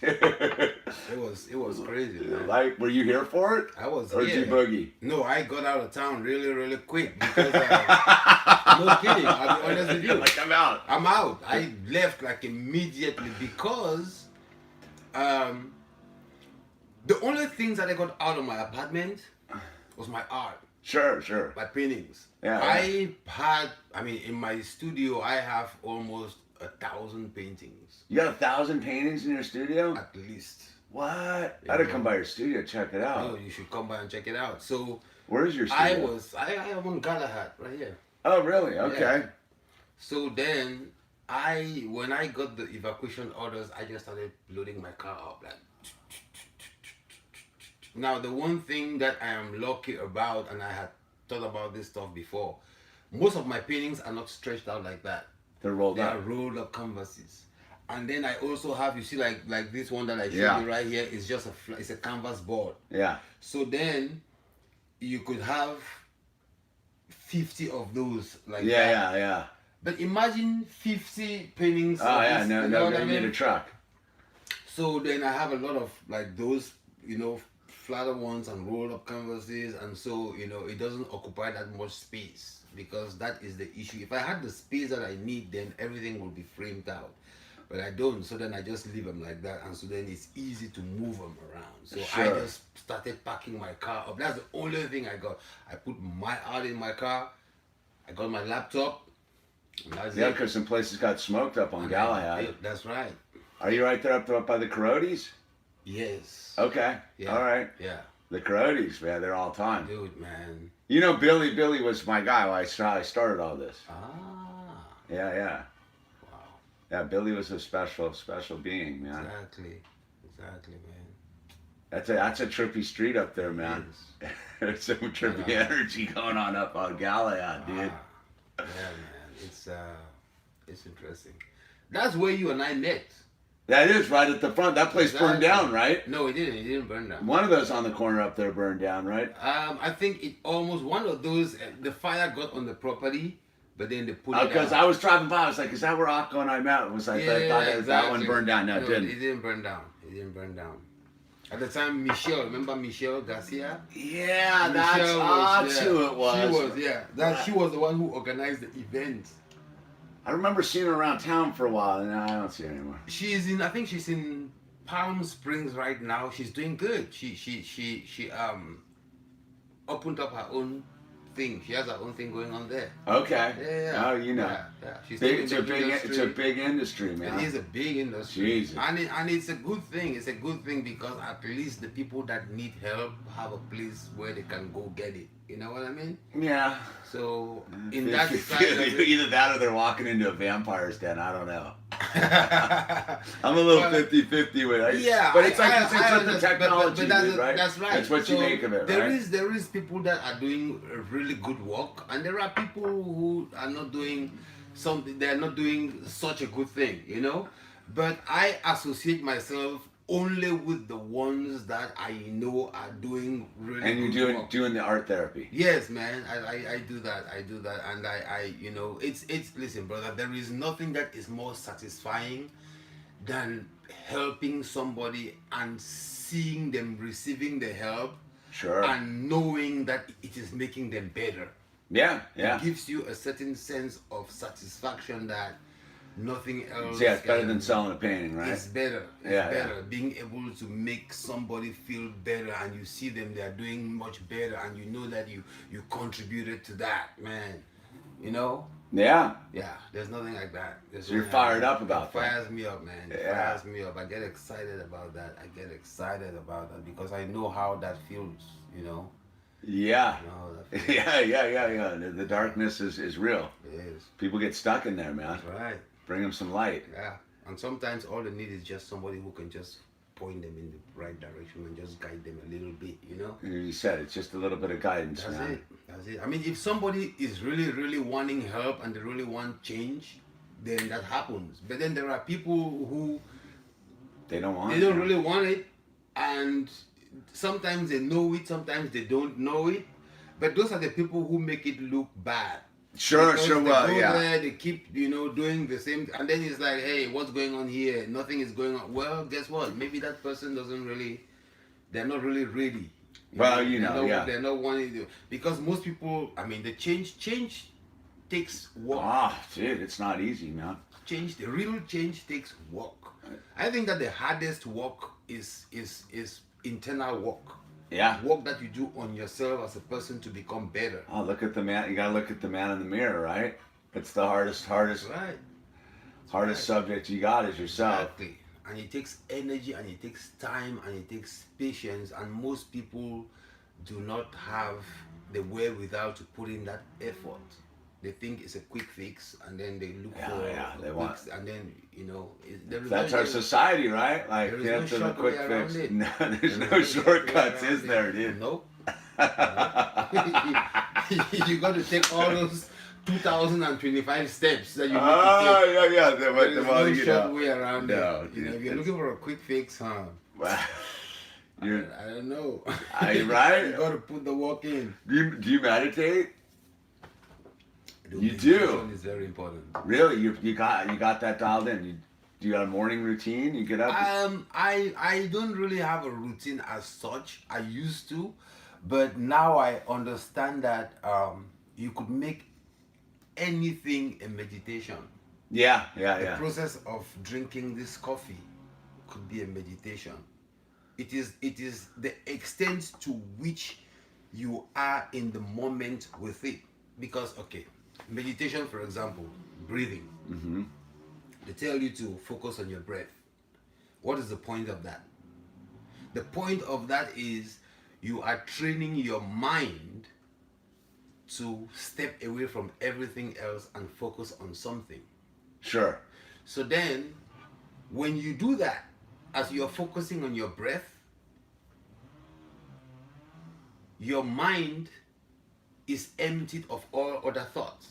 It was crazy, man. Like, were you here for it? I was or here. Or did you boogie? No, I got out of town really quick because no kidding, I'll be honest with you. Like, I'm out. I'm out. I left like immediately because the only things that I got out of my apartment was my art. Sure. My paintings. Yeah. In my studio I have almost 1,000 paintings. You got 1,000 paintings in your studio? At least. What? I had to come by your studio, check it out. No, you should come by and check it out. So where is your studio? I am on Galahad right here. Oh really? Okay. Yeah. So then when I got the evacuation orders, I just started loading my car up like Now, the one thing that I am lucky about, and I had thought about this stuff before, most of my paintings are not stretched out like that. They're rolled They up. are rolled up canvases. And then I also have, you see, like this one that I showed Yeah. you right here is just it's a canvas board. Yeah. So then you could have 50 of those like Yeah, that. yeah. But imagine 50 paintings. Oh of yeah, this, no, you know no, what I you need mean? a truck. So then I have a lot of like those, flatter ones and rolled up canvases, and so it doesn't occupy that much space, because that is the issue. If I had the space that I need, then everything would be framed out. But I don't, so then I just leave them like that, and so then it's easy to move them around. So I Sure. just started packing my car up. That's the only thing I got. I put my art in my car. I got my laptop. And that's Yeah, it. because some places got smoked up on And Galahad. that's right. Are you right there up by the Coyotes? Yes. Okay. Yeah. All right. Yeah. The Coyotes, man, they're all time. Dude, man. You know, Billy was my guy. I started all this. Ah. Yeah. Wow. Yeah, Billy was a special being, man. Exactly, man. That's a trippy street up there, man. It There's some trippy Yeah. energy going on up on Galahad, dude. Yeah, man. It's interesting. That's where you and I met. That is right at the front. That place burned down, right? No, it didn't. It didn't burn down. One of those on the corner up there burned down, right? I think it almost one of those. The fire got on the property, but then they put it Because out. I was driving by, I was like, "Is that where Akko and I met?" It was like, I thought that one burned down. No, it didn't. It didn't burn down. It didn't burn down. At the time, Michelle, remember Michelle Garcia? Yeah, Michelle that's yeah. who it was. She was, yeah. She was the one who organized the event. I remember seeing her around town for a while, and now I don't see her anymore. I think she's in Palm Springs right now. She's doing good. She opened up her own thing. She has her own thing going on there. Okay. Yeah. Oh, you know. Yeah. She's Big, in it's the a big industry, man. It is a big industry. Jesus. And it's a good thing. It's a good thing because at least the people that need help have a place where they can go get it. You know what I mean? Yeah. So in that side of it, Either that or they're walking into a vampire's den. I don't know. I'm a little 50-50 with it. Yeah, But it's like I the technology, but that's, dude, right? That's right. That's what you So make of it, there right? There is people that are doing really good work, and there are people who are not doing something. They are not doing such a good thing, But I associate myself only with the ones that I know are doing really And good you're work. doing the art therapy. Yes, man, I do that. And I it's listen, brother. There is nothing that is more satisfying than helping somebody and seeing them receiving the help Sure. and knowing that it is making them better. Yeah. It gives you a certain sense of satisfaction that nothing else. Yeah, it's better can- than selling a painting, right? It's better. It's Yeah, better. Being able to make somebody feel better, and you see them, they are doing much better, and you know that you contributed to that, man. Yeah. Yeah, there's nothing like that. So you're fired up about it that. fires me up, man. It Yeah. fires me up. I get excited about that. Because I know how that feels, Yeah. that feels. Yeah. The darkness is real. It is. People get stuck in there, man. That's right. Bring them some light. Yeah. And sometimes all they need is just somebody who can just point them in the right direction and just guide them a little bit, You said it's just a little bit of guidance, That's man. it. That's it. I mean, if somebody is really, really wanting help and they really want change, then that happens. But then there are people who They don't want they it. don't really want it, and sometimes they know it, sometimes they don't know it. But those are the people who make it look bad. Sure, Because sure, they well, go yeah. there, they keep, doing the same, and then it's like, hey, what's going on here? Nothing is going on. Well, guess what? Maybe that person they're not really ready. They're not wanting to, because most people, I mean, the change takes work. Dude, it's not easy, man. The real change takes work. I think that the hardest work is internal work. Yeah. Work that you do on yourself as a person to become better. Oh, look at the man. You gotta look at the man in the mirror, right? It's the hardest Right. subject you got is yourself. Exactly. And it takes energy, and it takes time, and it takes patience, and most people do not have the wherewithal to put in that effort. they think it's a quick fix, and then they look Yeah, for yeah, they a want- quick, and then there is That's no- our society, right? Like, there is get no to the short quick way fix. around it. No, there's There is no no short way shortcuts, around is it. there, dude? Nope. You got to take all those 2,025 steps that you need to Oh, take. yeah. There is no You short know. way around No, it. dude, If you're it's- looking for a quick fix, You're, I don't know. Are you right? You got to put the work in. do you meditate? The You do. meditation is very important. Really? You got that dialed in? Do you got a morning routine? You get up? I don't really have a routine as such. I used to, but now I understand that you could make anything a meditation. Yeah. The process of drinking this coffee could be a meditation. It is the extent to which you are in the moment with it. Because meditation, for example, breathing. Mm-hmm. They tell you to focus on your breath. What is the point of that? The point of that is you are training your mind to step away from everything else and focus on something. Sure. So then, when you do that, as you're focusing on your breath, your mind is emptied of all other thoughts.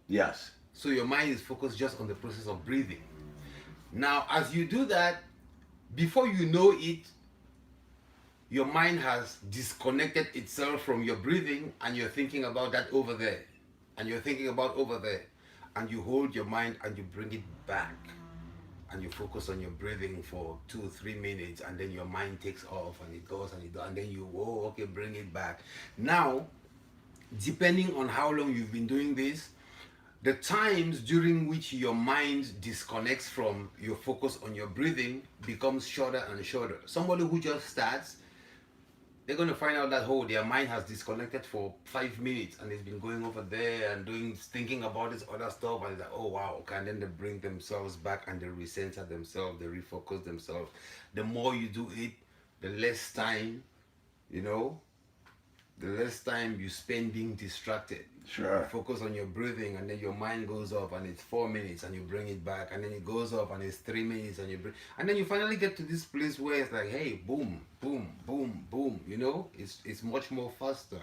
Yes. So your mind is focused just on the process of breathing. Now, as you do that, before you know it, your mind has disconnected itself from your breathing, and you're thinking about that over there. And you're thinking about over there. And you hold your mind and you bring it back. And you focus on your breathing for 2-3 minutes, and then your mind takes off and it goes and it goes, and then you, bring it back. Now, depending on how long you've been doing this, the times during which your mind disconnects from your focus on your breathing becomes shorter and shorter. Somebody who just starts, they're going to find out that their mind has disconnected for 5 minutes, and it's been going over there and thinking about this other stuff, and it's like, oh wow, okay, and then they bring themselves back and they recenter themselves, they refocus themselves. The more you do it, the less time, the less time you spend being distracted. Sure. You focus on your breathing, and then your mind goes off, and it's 4 minutes, and you bring it back, and then it goes off, and it's 3 minutes, and and then you finally get to this place where it's like, hey, boom, boom, boom, boom. It's much more faster,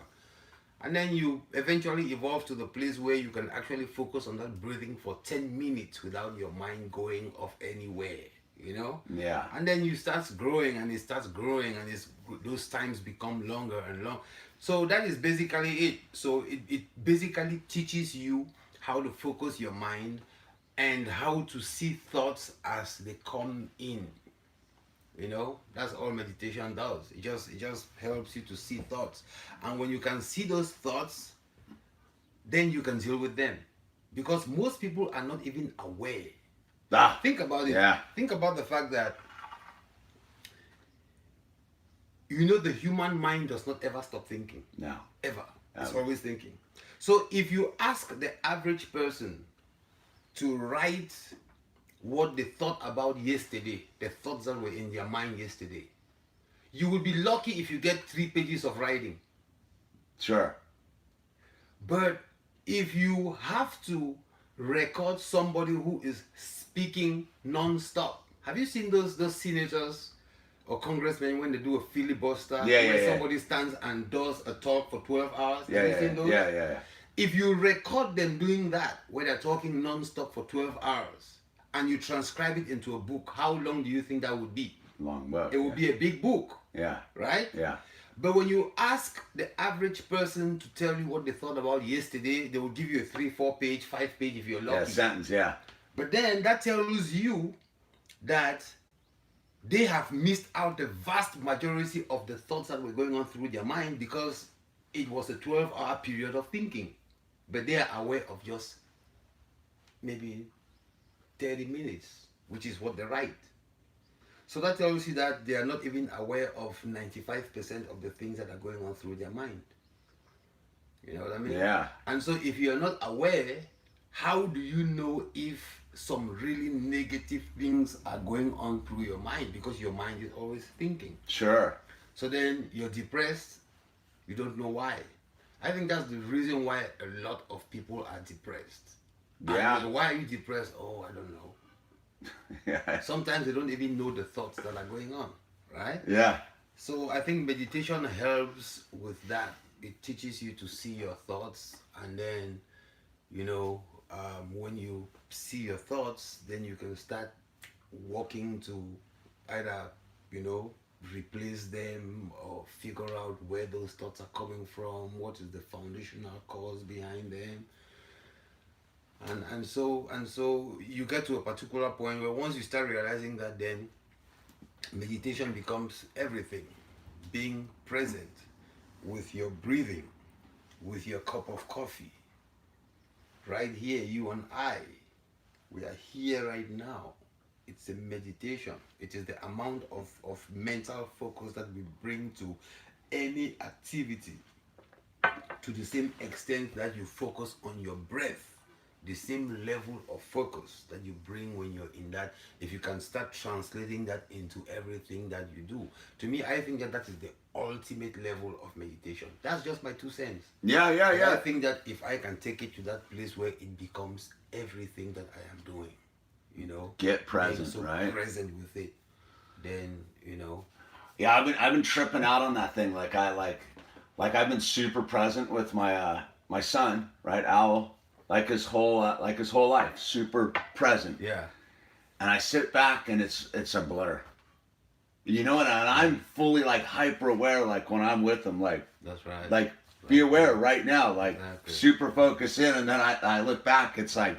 and then you eventually evolve to the place where you can actually focus on that breathing for 10 minutes without your mind going off anywhere. Yeah. And then you start growing, and it starts growing, and those times become longer and longer. So that is basically it. So it basically teaches you how to focus your mind and how to see thoughts as they come in. That's all meditation does. It just helps you to see thoughts. And when you can see those thoughts, then you can deal with them. Because most people are not even aware. Think about it. Yeah. Think about the fact that the human mind does not ever stop thinking. No. Ever. It's always thinking. So if you ask the average person to write what they thought about yesterday, the thoughts that were in their mind yesterday, you will be lucky if you get 3 pages of writing. Sure. But if you have to record somebody who is speaking non-stop, have you seen those senators or congressmen when they do a filibuster? Yeah. Somebody stands and does a talk for 12 hours. Yeah. Have you seen those? Yeah. If you record them doing that, where they're talking non-stop for 12 hours, and you transcribe it into a book, how long do you think that would be? Long book. It would be a big book. Yeah. Right? Yeah. But when you ask the average person to tell you what they thought about yesterday, they will give you a 3-4 page, 5 page if you're lucky. Yeah, sentence, yeah. But then that tells you that they have missed out the vast majority of the thoughts that were going on through their mind, because it was a 12-hour period of thinking. But they are aware of just maybe 30 minutes, which is what they write. So that tells you that they are not even aware of 95% of the things that are going on through their mind. You know what I mean? Yeah. And so if you're not aware, how do you know if some really negative things are going on through your mind? Because your mind is always thinking. Sure. So then you're depressed, you don't know why. I think that's the reason why a lot of people are depressed. Yeah. And why are you depressed? Oh, I don't know. Yeah. Sometimes they don't even know the thoughts that are going on, right? Yeah. So I think meditation helps with that. It teaches you to see your thoughts, and then, when you see your thoughts, then you can start working to either, replace them or figure out where those thoughts are coming from, what is the foundational cause behind them. And so you get to a particular point where once you start realizing that, then meditation becomes everything. Being present with your breathing, with your cup of coffee. Right here, you and I, we are here right now. It's a meditation. It is the amount of mental focus that we bring to any activity, to the same extent that you focus on your breath, the same level of focus that you bring when you're in that. If you can start translating that into everything that you do, to me, I think that is the ultimate level of meditation. That's just my 2 cents. Yeah. But I think that if I can take it to that place where it becomes everything that I am doing, Get present, being so right? present with it, then Yeah, I've been tripping out on that thing. Like I've been super present with my my son, right, Owl, like his whole life, super present. yeah, And I sit back and it's a blur. And I'm fully like hyper aware, like when I'm with him, like that's right. like be aware right now, like Exactly. super focus in, and then I look back, it's like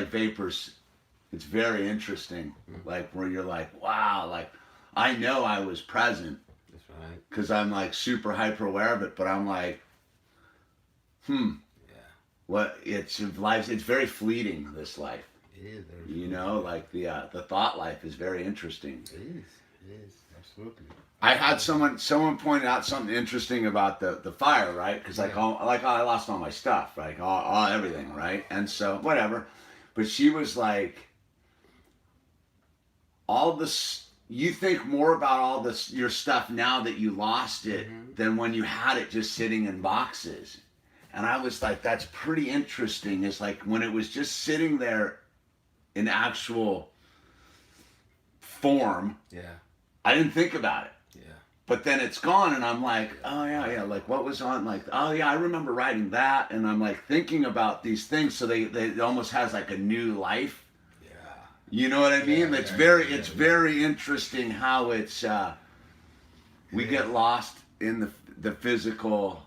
vapors. It's very interesting, like where you're like, wow, like I know I was present That's right. because I'm like super hyper aware of it, but I'm like, Yeah, what it's life. It's very fleeting, this life. it is. Very Like the thought life is very interesting. It is absolutely. I had someone pointed out something interesting about the fire, right? Because I lost all my stuff, right? All everything, right? And so whatever, but she was like, all this. You think more about all this your stuff now that you lost it than when you had it just sitting in boxes. And I was like, that's pretty interesting. It's like when it was just sitting there in actual form, Yeah, I didn't think about it. yeah, But then it's gone, and I'm like, oh yeah, like what was on, like, oh yeah, I remember writing that, and I'm like thinking about these things, so they it almost has like a new life. yeah. You know what I mean? Yeah, It's yeah, very interesting how it's we get lost in the physical,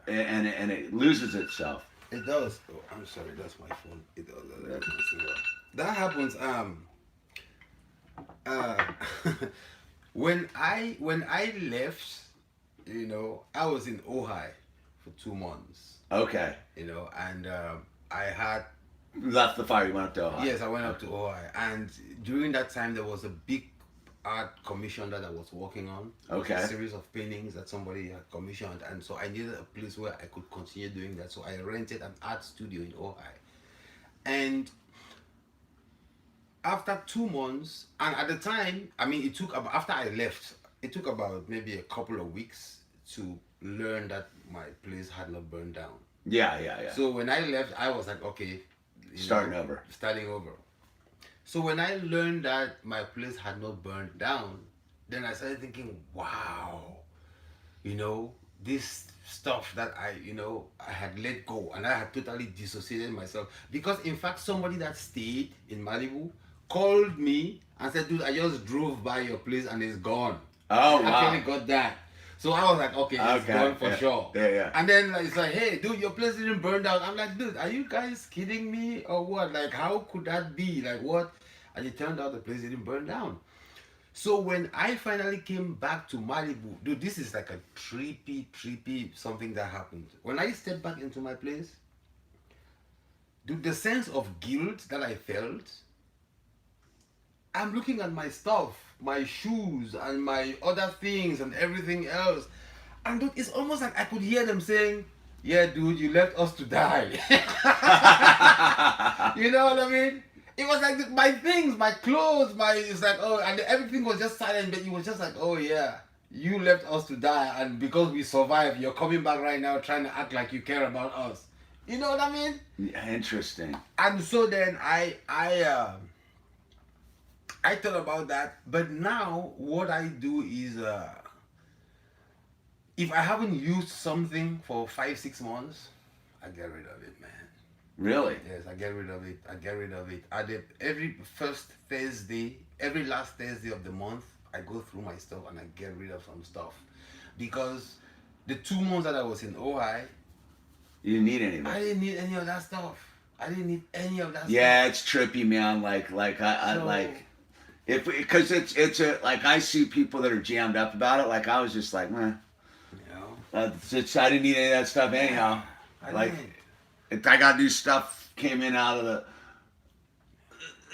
and it loses itself. It does. Oh, I'm sorry, that's my phone. It does. That happens. When I left, I was in Ojai for 2 months. Okay, And I had left the fire. You went up to Ohio. yes, I went up to Ojai, and during that time there was a big art commission that I was working on. It was Okay. a series of paintings that somebody had commissioned, and so I needed a place where I could continue doing that. So I rented an art studio in Ojai, and after 2 months, and at the time, I mean, after I left, it took about maybe a couple of weeks to learn that my place had not burned down. Yeah. So when I left, I was like, okay, Starting over. So when I learned that my place had not burned down, then I started thinking, wow, this stuff that I had let go, and I had totally dissociated myself. Because in fact, somebody that stayed in Malibu called me and said, dude, I just drove by your place and it's gone. Oh, I wow. actually got that. So I was like, okay, it's gone for sure. Yeah. And then it's like, hey, dude, your place didn't burn down. I'm like, dude, are you guys kidding me or what? Like, how could that be? Like, what? And it turned out the place didn't burn down. So when I finally came back to Malibu, dude, this is like a trippy something that happened. When I stepped back into my place, dude, the sense of guilt that I felt, I'm looking at my stuff, my shoes and my other things and everything else. And dude, it's almost like I could hear them saying, yeah, dude, you left us to die. You know what I mean? It was like my things, my clothes, it's like, oh, and everything was just silent, but it was just like, oh yeah, You left us to die, and because we survived, you're coming back right now trying to act like you care about us. You know what I mean? Yeah, interesting. And so then I thought about that, but now what I do is if I haven't used something for 5-6 months, I get rid of it, man. Really? Yes, I get rid of it. I get rid of it. Every first Thursday, every last Thursday of the month, I go through my stuff and I get rid of some stuff. Because the 2 months that I was in OI, You didn't need any of I it. didn't need any of that stuff. I didn't need any of that Yeah, stuff. it's trippy, man. I So- like if because it's a like I see people that are jammed up about it. Like I was just like, man, You know? I didn't need any of that stuff anyhow. I Like didn't. I got new stuff came in out of the.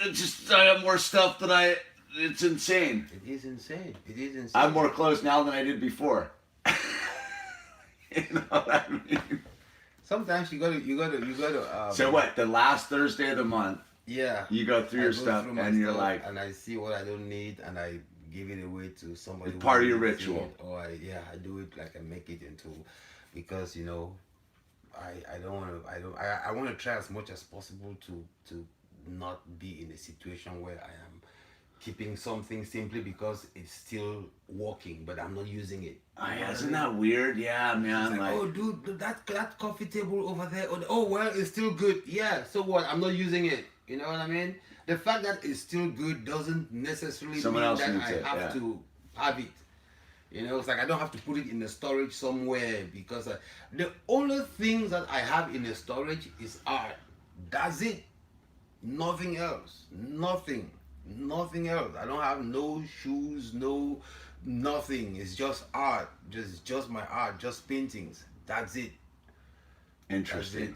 It's just I have more stuff than I. It's insane. It is insane. It is insane. I have more clothes now than I did before. You know what I mean? Sometimes you gotta. So what? The last Thursday of the month, Yeah. you go through I your go stuff through my and you're stuff like, and I see what I don't need and I give it away to somebody. It's who part of your needs ritual. it, or I do it like I make it into, because I don't want to I want to try as much as possible to not be in a situation where I am keeping something simply because it's still working but I'm not using it. oh, You know yeah, what I isn't mean? that weird? Yeah, man. It's like, oh, dude, that coffee table over there. Oh, well, it's still good. Yeah, so what? I'm not using it. You know what I mean? The fact that it's still good doesn't necessarily Someone mean else that needs I it, have yeah. to have it. You know, it's like I don't have to put it in the storage somewhere because the only things that I have in the storage is art. That's it. Nothing else. Nothing. Nothing else. I don't have no shoes, no nothing. It's just art. Just my art, just paintings. That's it. That's Interesting. it.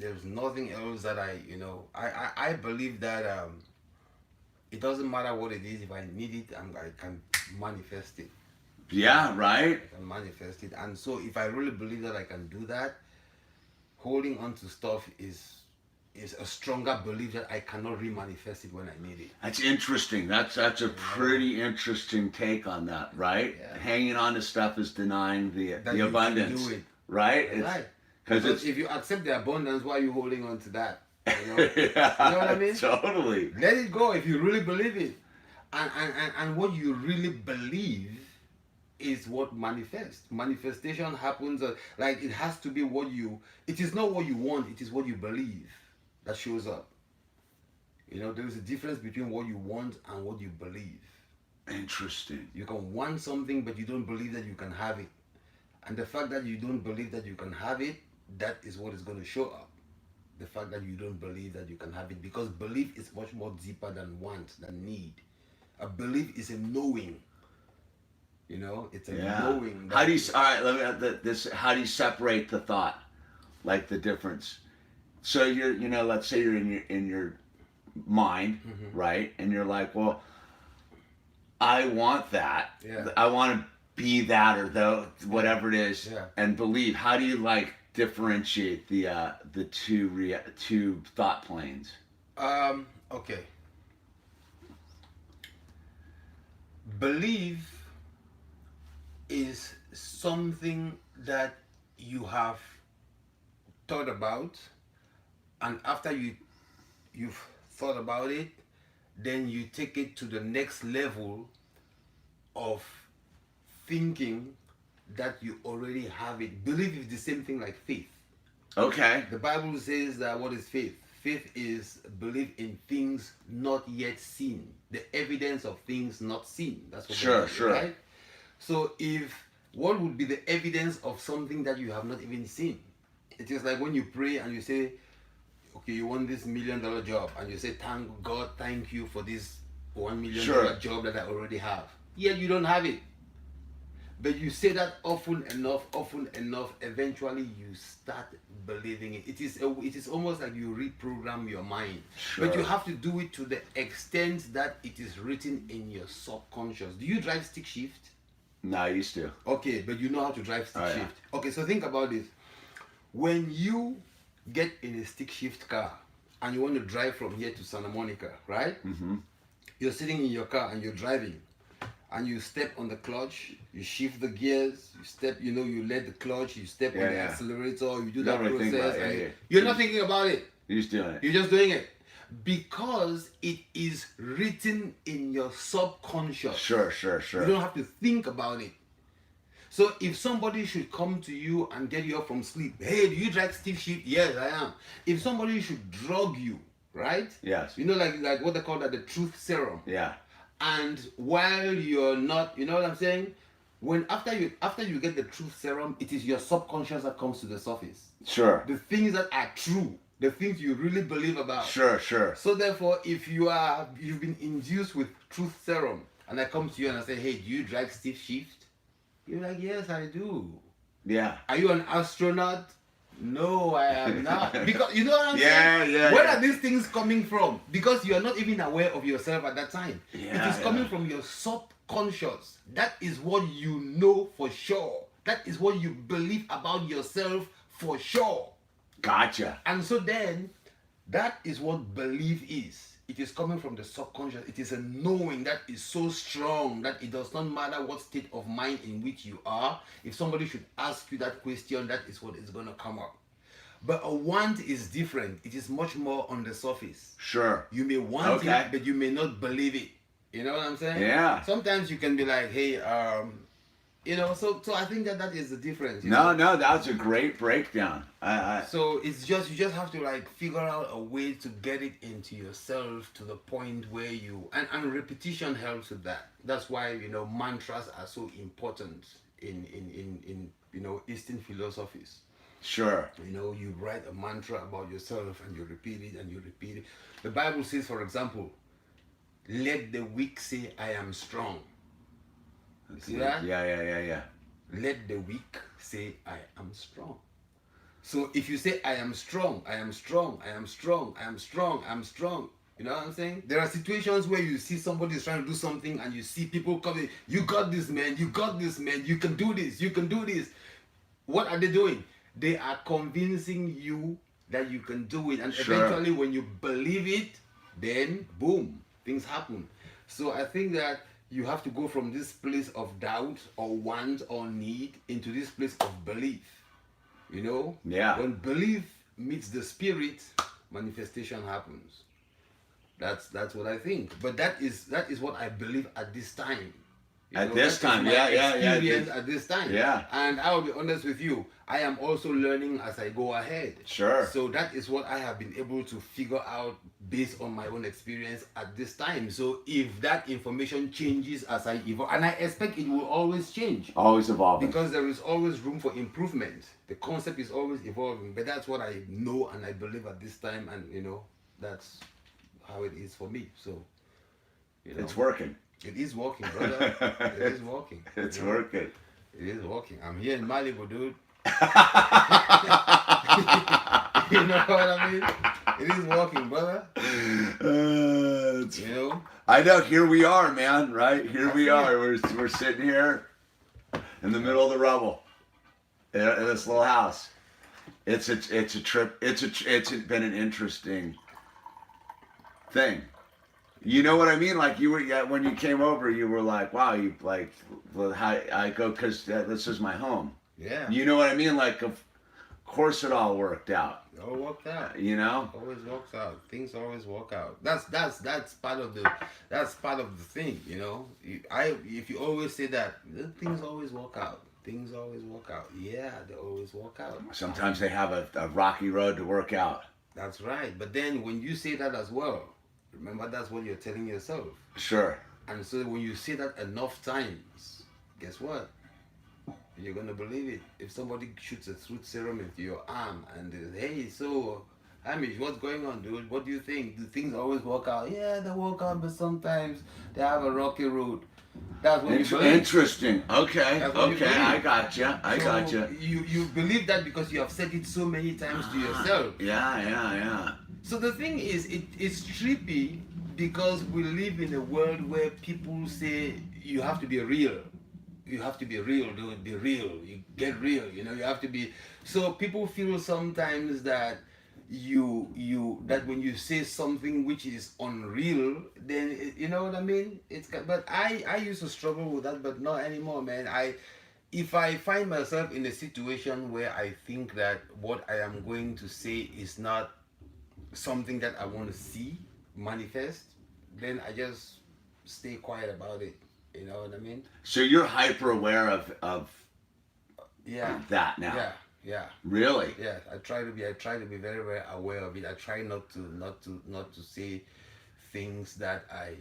There's nothing else that I believe that it doesn't matter what it is. If I need it, I can manifest it. Yeah, right? I can manifest it. And so if I really believe that I can do that, holding on to stuff is a stronger belief that I cannot re-manifest it when I need it. That's interesting. That's a pretty interesting take on that, right? Yeah. Hanging on to stuff is denying That the you can abundance, do it. right? Right. Because Because it's if you accept the abundance, why are you holding on to that? You know? yeah, You know what I mean? Totally. Let it go if you really believe it. And what you really believe is what manifests. Manifestation happens like it has to be it is not what you want, it is what you believe that shows up. You know, there is a difference between what you want and what you believe. Interesting. You can want something, but you don't believe that you can have it. And the fact that you don't believe that you can have it, that is what is going to show up. The fact that you don't believe that you can have it, because belief is much more deeper than want, than need. A belief is a knowing. You know, it's a knowing. How do you? All right, let me. This. How do you separate the thought, like the difference? So let's say you're in your mind, right? And you're like, well, I want that. Yeah. I want to be that or whatever it is, Yeah. and believe. How do you differentiate the two thought planes? Okay. Belief is something that you have thought about, and after you've thought about it, then you take it to the next level of thinking that you already have it. Belief is the same thing like faith. Okay. The Bible says that what is faith? Faith is belief in things not yet seen, the evidence of things not seen. That's what Sure, belief is, sure. right? So what would be the evidence of something that you have not even seen? It is like when you pray and you say, okay, you want this $1 million job, and you say, thank God, thank you for this $1 million Sure. job that I already have. Yet you don't have it. But you say that often enough, eventually you start believing it. It is almost like you reprogram your mind. Sure. But you have to do it to the extent that it is written in your subconscious. Do you drive stick shift? No, I used to. Okay, but you know how to drive stick Oh, yeah. shift. Okay, so think about this. When you get in a stick shift car and you want to drive from here to Santa Monica, right? Mm-hmm. You're sitting in your car and you're driving. and you step on the clutch, you shift the gears, you step, you let the clutch, you step on the Yeah. accelerator, you do You that don't really think process. about it, and yeah. You're not thinking about it. You're just doing it. You're just doing it because it is written in your subconscious. Sure. You don't have to think about it. So if somebody should come to you and get you up from sleep, hey, do you drag stiff shift? Yes, I am. If somebody should drug you, right? Yes. Like what they call that, the truth serum. Yeah. And while you're not, you know what I'm saying? After you get the truth serum, it is your subconscious that comes to the surface. Sure. The things that are true, the things you really believe about. Sure. So therefore, if you've been induced with truth serum, and I come to you and I say, hey, do you drag stiff shift? You're like, yes, I do. Yeah. Are you an astronaut? No, I am not. Because you know what I'm saying? Yeah. Where are these things coming from? Because you are not even aware of yourself at that time. Yeah, It is coming from your subconscious. That is what you know for sure. That is what you believe about yourself for sure. Gotcha. And so then, that is what belief is. It is coming from the subconscious. It is a knowing that is so strong that it does not matter what state of mind in which you are. If somebody should ask you that question, that is what is going to come up. But a want is different. It is much more on the surface. Sure. You may want it, but you may not believe it. You know what I'm saying? Yeah. Sometimes you can be like, hey, so I think that is the difference. No, that's a great breakdown. So it's just, you just have to like figure out a way to get it into yourself to the point where and repetition helps with that. That's why, mantras are so important in Eastern philosophies. Sure. You write a mantra about yourself and you repeat it and you repeat it. The Bible says, for example, let the weak say, I am strong. See that? Yeah. Let the weak say, I am strong. So if you say, I am strong, I am strong, I am strong, I am strong, I'm strong. You know what I'm saying? There are situations where you see somebody is trying to do something and you see people coming, you got this, man, you got this, man, you can do this, you can do this. What are they doing? They are convincing you that you can do it. And eventually when you believe it, then boom, things happen. So I think that you have to go from this place of doubt or want or need into this place of belief. Yeah. When belief meets the spirit, manifestation happens. That's what I think. But that is what I believe at this time. At this time, yeah. At this time. Yeah. And I will be honest with you, I am also learning as I go ahead. Sure. So that is what I have been able to figure out based on my own experience at this time. So if that information changes as I evolve, and I expect it will always change. Always evolving. Because there is always room for improvement. The concept is always evolving. But that's what I know and I believe at this time. And, that's how it is for me. So, it's working. It is working, brother. It is working. It's working. It is working. I'm here in Malibu, dude. You know what I mean? It is working, brother. I know. Here we are, man. Right here we are. We're sitting here in the middle of the rubble in this little house. It's a trip. It's been an interesting thing. You know what I mean? Like when you came over, you were like, "Wow, you like." Well, how I go because this is my home. Yeah. You know what I mean? Like, of course, it all worked out. It all worked out. Always works out. Things always work out. That's part of the thing. If you always say that, things always work out. Things always work out. Yeah, they always work out. Sometimes they have a rocky road to work out. That's right. But then when you say that as well, remember that's what you're telling yourself. Sure. And so when you say that enough times, guess what? You're gonna believe it. If somebody shoots a truth serum into your arm and says, hey, so Hamish, what's going on, dude? What do you think? Do things always work out? Yeah, they work out, but sometimes they have a rocky road. That's what you believe. Interesting. Okay. I gotcha. You believe that because you have said it so many times to yourself. Yeah. So the thing is, it's trippy because we live in a world where people say you have to be real. You have to be real, dude. Be real. You get real. You have to be. So people feel sometimes that that when you say something which is unreal, then you know what I mean. But I used to struggle with that, but not anymore, man. If I find myself in a situation where I think that what I am going to say is not something that I want to see manifest, then I just stay quiet about it. You know what I mean? So you're hyper aware of Yeah. that now. Yeah. Yeah. Really? Yeah. I try to be very, very aware of it. I try not to say things that I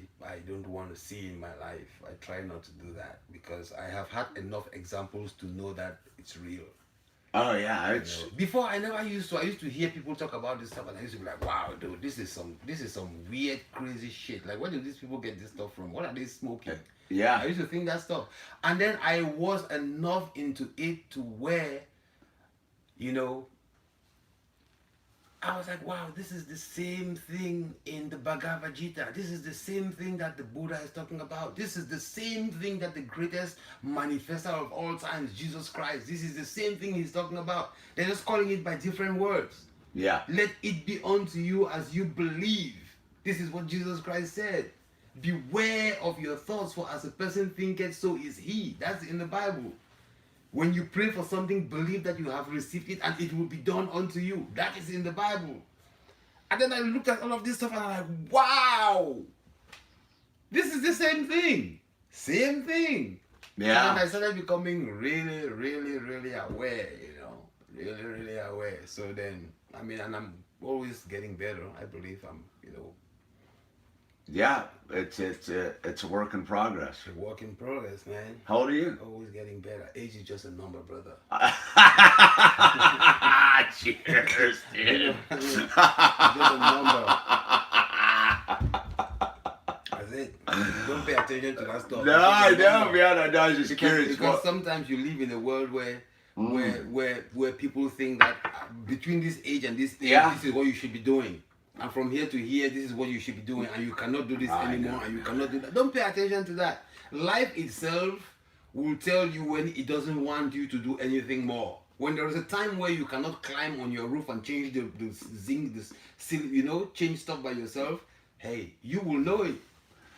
don't want to see in my life. I try not to do that because I have had enough examples to know that it's real. Oh yeah, You it's know, before I used to hear people talk about this stuff, and I used to be like, wow, dude, this is some weird, crazy shit. Like, where do these people get this stuff from? What are they smoking? I yeah. used to think that stuff. And then I was enough into it to where, you know, I was like, wow, this is the same thing in the Bhagavad Gita. This is the same thing that the Buddha is talking about. This is the same thing that the greatest manifester of all times, Jesus Christ. This is the same thing he's talking about. They're just calling it by different words. Yeah. Let it be unto you as you believe. This is what Jesus Christ said. Beware of your thoughts, for as a person thinketh, so is he. That's in the Bible. When you pray for something, believe that you have received it and it will be done unto you. That is in the Bible. And then I looked at all of this stuff and I'm like, wow, this is the same thing. Same thing. Yeah. And I started becoming really, really, really aware, you know. Really, really aware. So then, I mean, and I'm always getting better. I believe I'm, you know. Yeah, it's a work in progress. A work in progress, man. How old are you? Always getting better. Age is just a number, brother. Cheers, dude. You know what I mean? Just a number. That's it. Don't pay attention to that stuff. No, I know, man. I was just curious. Because sometimes you live in a world where people think that between this age and this age, this is what you should be doing. And from here to here, this is what you should be doing, and you cannot do this anymore, and you cannot do that. Don't pay attention to that. Life itself will tell you when it doesn't want you to do anything more. When there is a time where you cannot climb on your roof and change the zinc, you know, change stuff by yourself, hey, you will know it.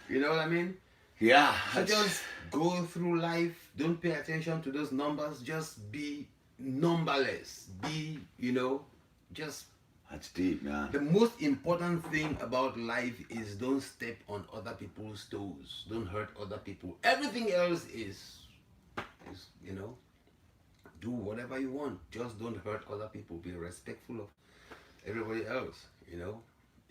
You know what I mean? Yeah. So just go through life. Don't pay attention to those numbers. Just be numberless. Be, you know, just. That's deep, man. The most important thing about life is don't step on other people's toes. Don't hurt other people. Everything else is, you know, do whatever you want. Just don't hurt other people. Be respectful of everybody else, you know.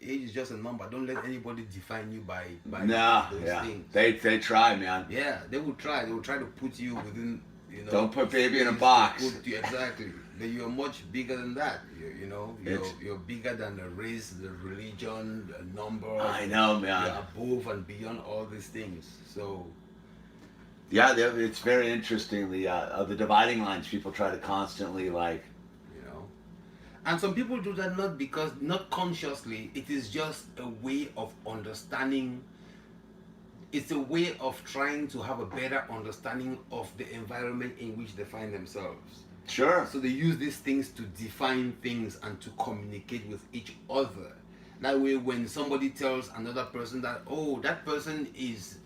Age is just a number. Don't let anybody define you by those things. They try, man. Yeah, they will try. They will try to put you within, you know. Don't put baby in a box. Exactly. But you're much bigger than that. You know, you're bigger than the race, the religion, the number. I know, man. You're above and beyond all these things. So. Yeah, it's very interesting. The dividing lines people try to constantly like. You know, and some people do that not consciously. It is just a way of understanding. It's a way of trying to have a better understanding of the environment in which they find themselves. Sure. So they use these things to define things and to communicate with each other. That way, when somebody tells another person that, oh, that person is,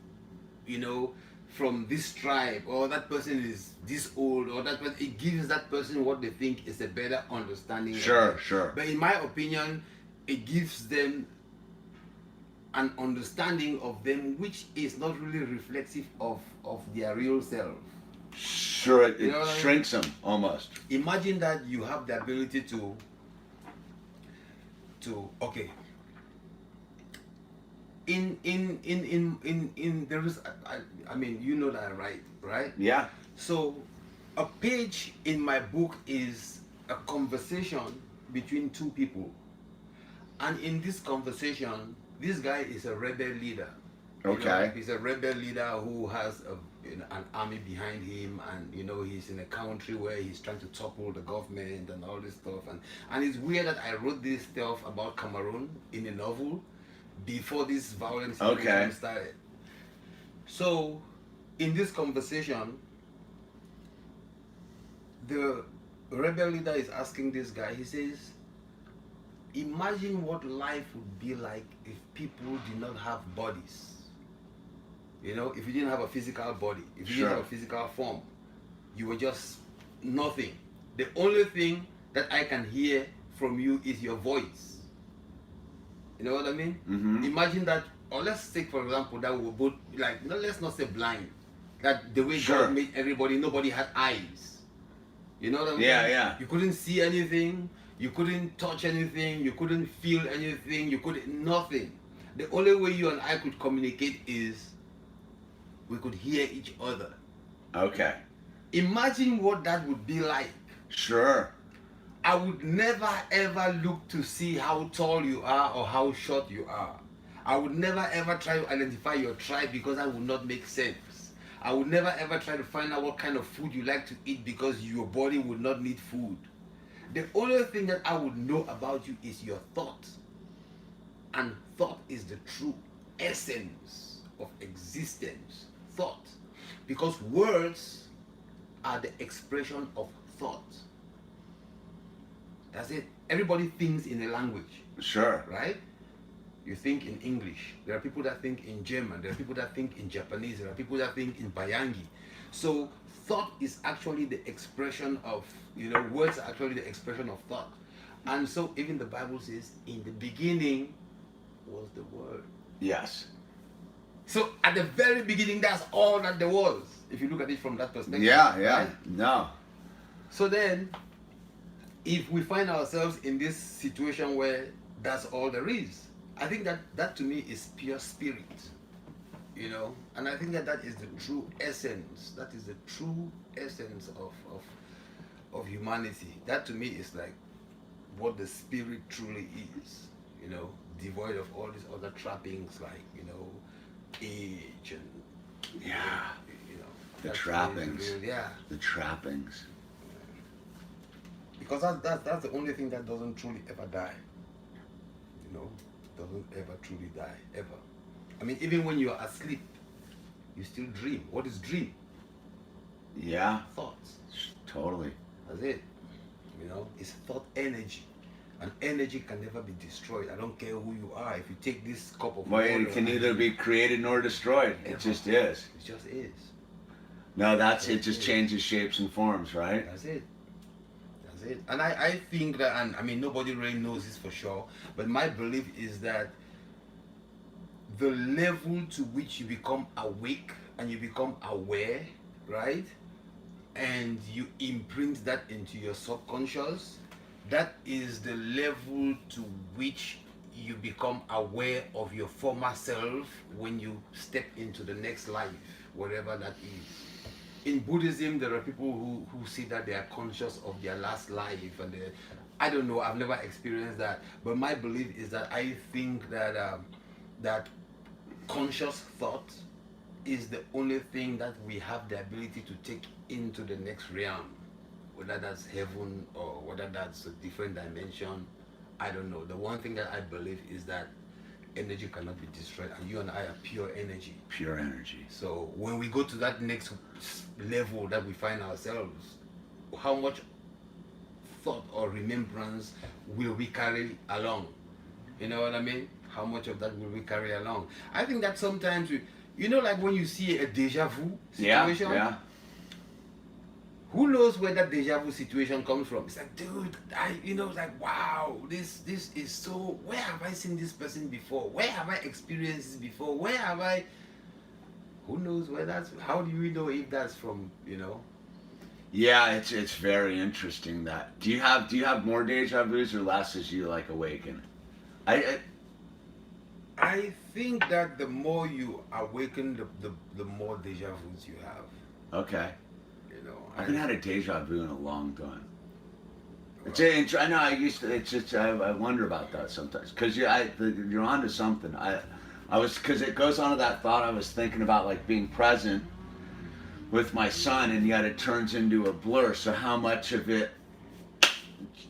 you know, from this tribe, or that person is this old, or that person, it gives that person what they think is a better understanding. Sure, sure. But in my opinion, it gives them an understanding of them which is not really reflective of their real self. Sure, it shrinks them almost. Imagine that you have the ability to okay. In there is I mean, you know that I write, right? Yeah. So a page in my book is a conversation between two people, and in this conversation, this guy is a rebel leader. Okay. You know, he's a rebel leader who has an army behind him, and you know, he's in a country where he's trying to topple the government and all this stuff. And it's weird that I wrote this stuff about Cameroon in a novel before this violence started. So in this conversation, the rebel leader is asking this guy, he says, imagine what life would be like if people did not have bodies. You know, if you didn't have a physical body, if you Sure. didn't have a physical form, you were just nothing. The only thing that I can hear from you is your voice. You know what I mean? Mm-hmm. Imagine that, or let's take for example that we were both like, no, let's not say blind. That the way Sure. God made everybody, nobody had eyes. You know what I mean? Yeah, yeah. You couldn't see anything, you couldn't touch anything, you couldn't feel anything, you couldn't nothing. The only way you and I could communicate is we could hear each other. Okay. Imagine what that would be like. Sure. I would never ever look to see how tall you are or how short you are. I would never ever try to identify your tribe because that would not make sense. I would never ever try to find out what kind of food you like to eat because your body would not need food. The only thing that I would know about you is your thought. And thought is the true essence of existence. Thought. Because words are the expression of thought. That's it. Everybody thinks in a language, Sure. right? You think in English. There are people that think in German. There are people that think in Japanese. There are people that think in Bayangi. So thought is actually the expression of, words are actually the expression of thought. And so even the Bible says, in the beginning was the word. Yes. So at the very beginning, that's all that there was. If you look at it from that perspective. Yeah, yeah. Right? No. So then, if we find ourselves in this situation where that's all there is, I think that to me is pure spirit, and I think that is the true essence. That is the true essence of humanity. That to me is like what the spirit truly is, devoid of all these other trappings like age and Yeah. The that's trappings. real, yeah. The trappings. Because that's the only thing that doesn't truly ever die. Doesn't ever truly die, ever. I mean, even when you're asleep, you still dream. What is dream? Yeah. Thoughts. Totally. That's it. It's thought energy. And energy can never be destroyed. I don't care who you are. If you take this cup of Well, water, it can neither be created nor destroyed. It Ever. just is. It just is. No, it just changes shapes and forms, right? That's it. That's it. And I think that, and I mean, nobody really knows this for sure, but my belief is that the level to which you become awake and you become aware, right? And you imprint that into your subconscious, that is the level to which you become aware of your former self when you step into the next life, whatever that is. In Buddhism, there are people who see that they are conscious of their last life, and I don't know, I've never experienced that, but my belief is that I think that that conscious thought is the only thing that we have the ability to take into the next realm, whether that's heaven or whether that's a different dimension. I don't know. The one thing that I believe is that energy cannot be destroyed, and you and I are pure energy. Pure energy. So when we go to that next level that we find ourselves, how much thought or remembrance will we carry along? You know what I mean? How much of that will we carry along? I think that sometimes like when you see a deja vu situation, Yeah. who knows where that deja vu situation comes from? It's like, dude, it's like, wow, this is so, where have I seen this person before? Where have I experienced this before? Where have I, who knows where that's, how do we know if that's from, Yeah, it's very interesting that. Do you have more deja vus or less as you like awaken? I think that the more you awaken, the more deja vus you have. Okay. I I haven't had a deja vu in a long time. I know I used to. It's just I wonder about that sometimes because you're onto something. I was because it goes on to that thought I was thinking about like being present with my son, and yet it turns into a blur. So how much of it,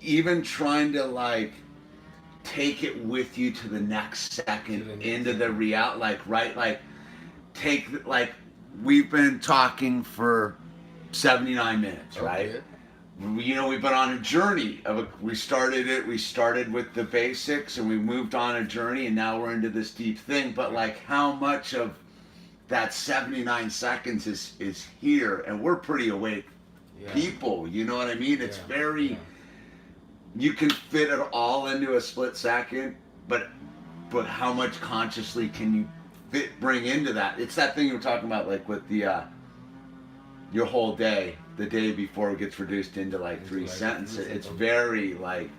even trying to like take it with you to the next second into the reality, we've been talking for 79 minutes, right? you know, we've been on a journey we started with the basics and we moved on a journey and now we're into this deep thing. But like, how much of that 79 seconds is here, and we're pretty awake people, you know what I mean? It's very, you can fit it all into a split second, but how much consciously can you bring into that? It's that thing you were talking about, like with the your whole day, the day before it gets reduced into like three sentences. It's very like,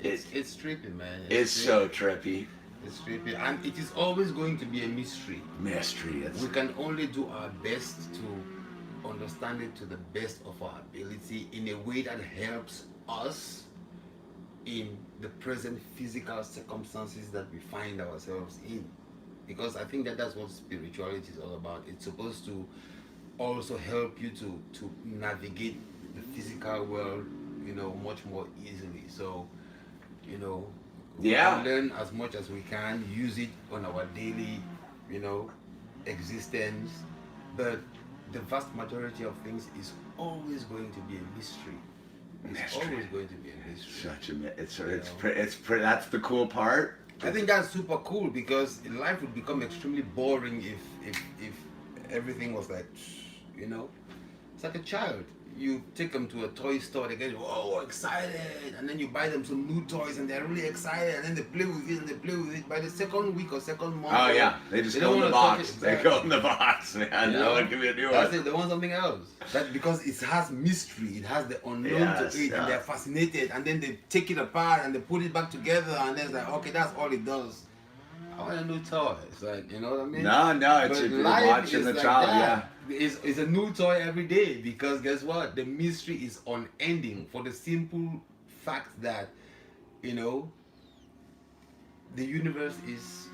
it's trippy, man. It's trippy. So trippy. It's trippy, and it is always going to be a mystery. We can only do our best to understand it to the best of our ability in a way that helps us in the present physical circumstances that we find ourselves in. Because I think that's what spirituality is all about. It's supposed to also help you to navigate the physical world, you know, much more easily. So, you know, we can learn as much as we can, use it on our daily, you know, existence. But the vast majority of things is always going to be a mystery. It's always going to be a mystery. That's the cool part. I think that's super cool, because life would become extremely boring if everything was like, you know, it's like a child. You take them to a toy store, they get excited, and then you buy them some new toys and they're really excited, and then they play with it and they play with it. By the second week or second month, they just go in the box. They go in the box, man. No one can be a new one. That's it. They want something else. That's because it has mystery. It has the unknown to it, and they're fascinated. And then they take it apart and they put it back together, and then it's like, okay, that's all it does. I want a new toy. It's like, you know what I mean? No, it's watching the like child. That. It's a new toy every day, because guess what? The mystery is unending, for the simple fact that, you know, the universe is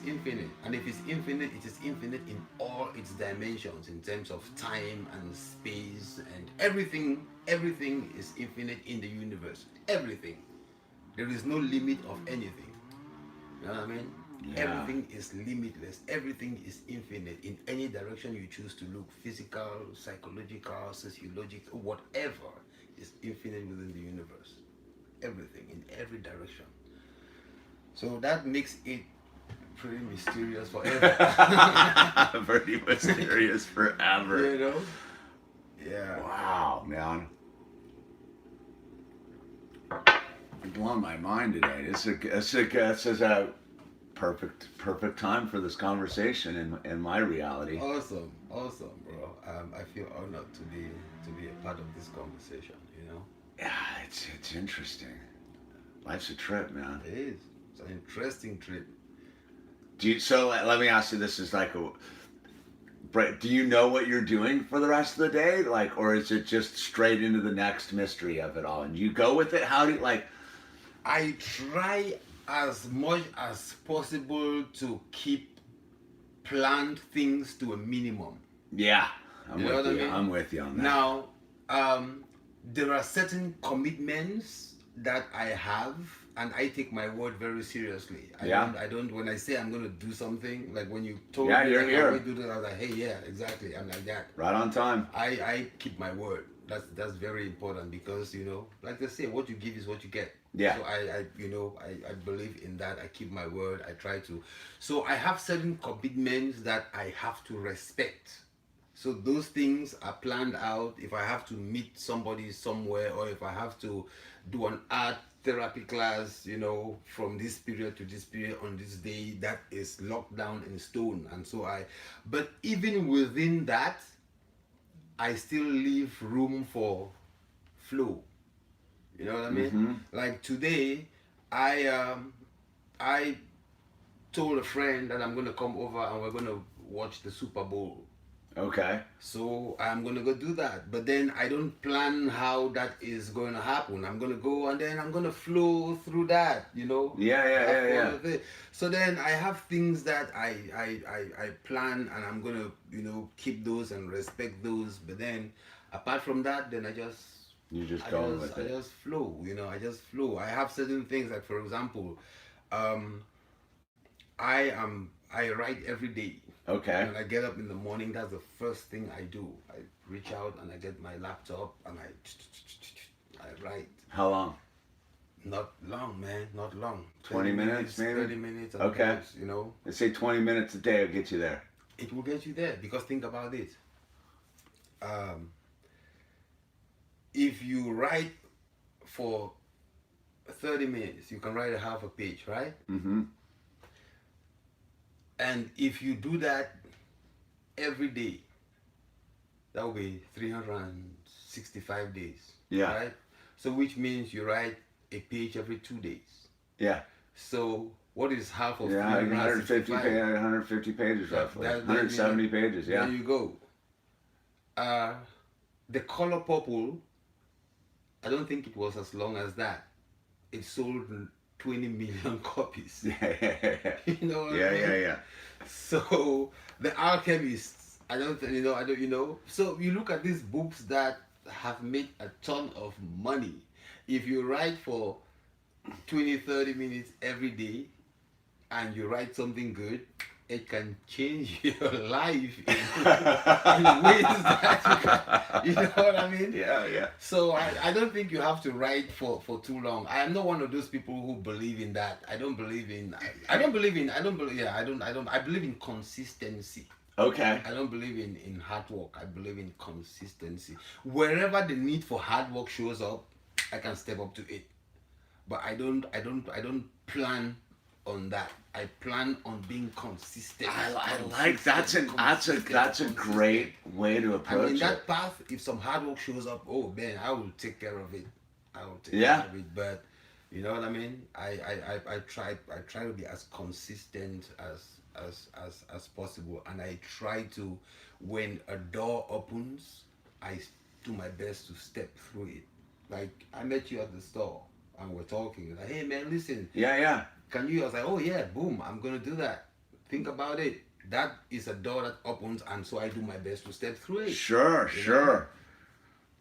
infinite, and if it's infinite, it is infinite in all its dimensions, in terms of time and space and everything. Everything is infinite in the universe. Everything. There is no limit of anything. You know what I mean? Everything is limitless. Everything is infinite in any direction you choose to look. Physical, psychological, sociological, whatever is infinite within the universe. Everything in every direction. So that makes it pretty mysterious forever. Pretty mysterious forever. You know? Yeah. Wow, man. You're blowing my mind today. This is a perfect time for this conversation in my reality. Awesome, bro. I feel honored to be a part of this conversation. You know. Yeah, it's interesting. Life's a trip, man. It is. It's an interesting trip. Let me ask you. This is like do you know what you're doing for the rest of the day, like, or is it just straight into the next mystery of it all, and you go with it? How do you like? I try as much as possible to keep planned things to a minimum. Yeah, I'm with you on that. Now, there are certain commitments that I have, and I take my word very seriously. I don't. When I say I'm going to do something, like when you told me you're here. Do that, I was like, hey, yeah, exactly. I'm like that. Right on time. I keep my word. That's very important, because, you know, like they say, what you give is what you get. Yeah. So I believe in that. I keep my word. I try to. So I have certain commitments that I have to respect. So those things are planned out. If I have to meet somebody somewhere, or if I have to do an art therapy class, you know, from this period to this period on this day, that is locked down in stone. And so but even within that, I still leave room for flow. You know what I mean? Mm-hmm. Like today, I told a friend that I'm gonna come over and we're gonna watch the Super Bowl. Okay. So I'm gonna go do that, but then I don't plan how that is going to happen. I'm gonna go and then I'm gonna flow through that, you know. Yeah. So then I have things that I plan, and I'm gonna, you know, keep those and respect those. But then apart from that, then I just flow, you know. I just flow. I have certain things, like for example, I write every day. Okay. When I get up in the morning, that's the first thing I do. I reach out and I get my laptop and I write. How long? Not long, man. Not long. 20 minutes, maybe? 30 minutes. At Okay. most, you know. Let's say 20 minutes a day will get you there. It will get you there because think about it. If you write for 30 minutes, you can write a half a page, right? Mm-hmm. And if you do that every day, that will be 365 days. Yeah. Right? So which means you write a page every 2 days. Yeah. So what is half of Yeah, 150, 365? 150 pages roughly. That- 170 pages, yeah. There you go. The color purple, I don't think it was as long as that. It sold 20 million copies. Yeah. You know what I Yeah, mean? yeah, yeah. So the alchemists, I don't you know. So you look at these books that have made a ton of money. If you write for 20, 30 minutes every day and you write something good, it can change your life in ways that you know what I mean? Yeah, yeah. So I don't think you have to write for too long. I am not one of those people who believe in that. I believe in consistency. Okay. I don't believe in hard work. I believe in consistency. Wherever the need for hard work shows up, I can step up to it. But I don't plan on that. I plan on being consistent. I like that's a great way to approach And in that it. path, if some hard work shows up, oh man, I will take care of it. Yeah. Care of it. But you know what I mean? I try to be as consistent as possible, and I try to, when a door opens, I do my best to step through it. Like I met you at the store and we're talking. Like, hey man, listen. Yeah, yeah. Can you? I was like, oh yeah, boom, I'm gonna do that. Think about it. That is a door that opens, and so I do my best to step through it. Sure, You know? sure.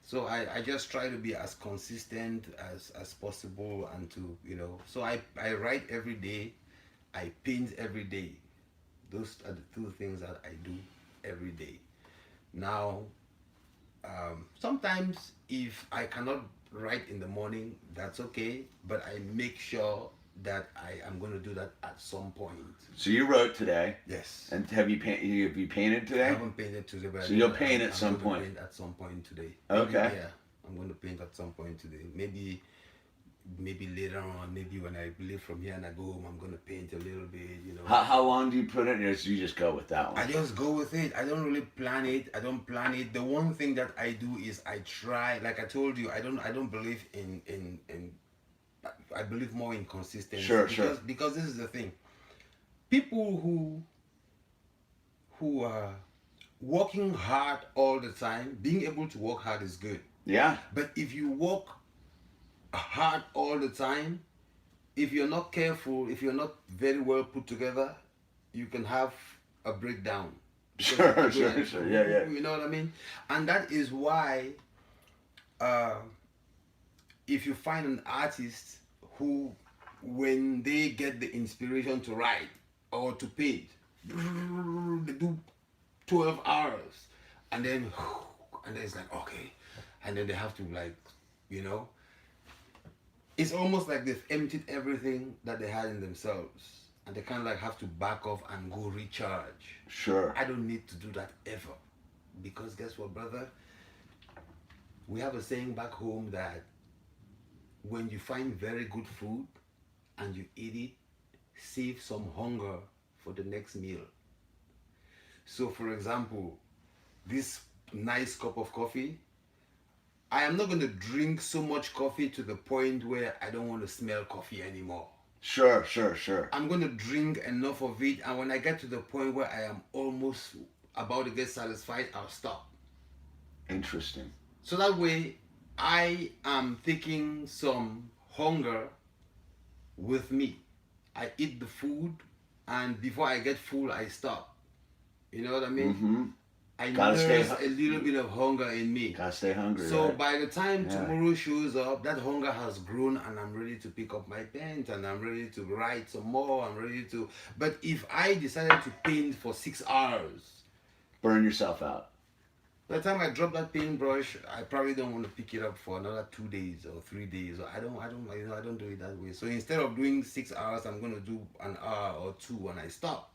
So I just try to be as consistent as possible, and to, you know, so I write every day, I paint every day. Those are the two things that I do every day. Now, sometimes if I cannot write in the morning, that's okay, but I make sure that I am going to do that at some point. So you wrote today, Yes. and have you painted I today? haven't painted today, but So you'll paint at I'm some going to point. paint at some point today. Okay. Maybe, yeah, I'm going to paint at some point today. Maybe later on. Maybe when I leave from here and I go home, I'm going to paint a little bit. You know. How long do you put it in? Or so you just go with that one? I just go with it. I don't really plan it. I don't plan it. The one thing that I do is I try. Like I told you, I don't believe in I believe more in consistency. Sure, Because this is the thing. People who are working hard all the time, being able to work hard is good. Yeah. But if you work hard all the time, if you're not careful, if you're not very well put together, you can have a breakdown. Sure. Yeah. You know what I mean? And that is why if you find an artist who, when they get the inspiration to write or to paint, they do 12 hours and then it's like, okay, and then they have to, like, you know, it's almost like they've emptied everything that they had in themselves, and they kind of like have to back off and go recharge. Sure. I don't need to do that ever, because guess what, brother? We have a saying back home that when you find very good food and you eat it, save some hunger for the next meal. So for example, this nice cup of coffee, I am not going to drink so much coffee to the point where I don't want to smell coffee anymore. Sure. I'm going to drink enough of it, and when I get to the point where I am almost about to get satisfied, I'll stop. Interesting. So that way, I am taking some hunger with me. I eat the food, and before I get full, I stop. You know what I mean? Mm-hmm. I Gotta stay nurse a little bit of hunger in me. Gotta stay hungry. So right? by the time Yeah. tomorrow shows up, that hunger has grown and I'm ready to pick up my pen and I'm ready to write some more. I'm ready to. But if I decided to paint for 6 hours, Burn yourself out. by the time I drop that paintbrush, I probably don't want to pick it up for another 2 days or 3 days. Or I don't do it that way. So instead of doing 6 hours, I'm gonna do an hour or two and I stop.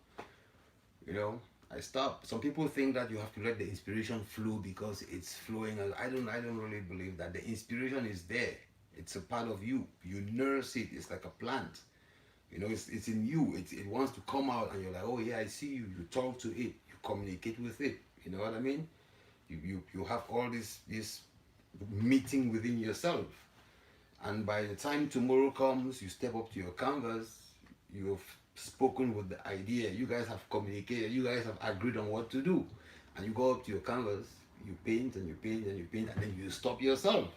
I stop. Some people think that you have to let the inspiration flow because it's flowing. I don't really believe that. The inspiration is there. It's a part of you. You nurse it. It's like a plant. It's in you. It wants to come out, and you're like, oh yeah, I see you. You talk to it. You communicate with it. You know what I mean? You have all this meeting within yourself, and by the time tomorrow comes, you step up to your canvas. You've spoken with the idea. You guys have communicated. You guys have agreed on what to do, and you go up to your canvas. You paint and you paint and you paint, and then you stop yourself.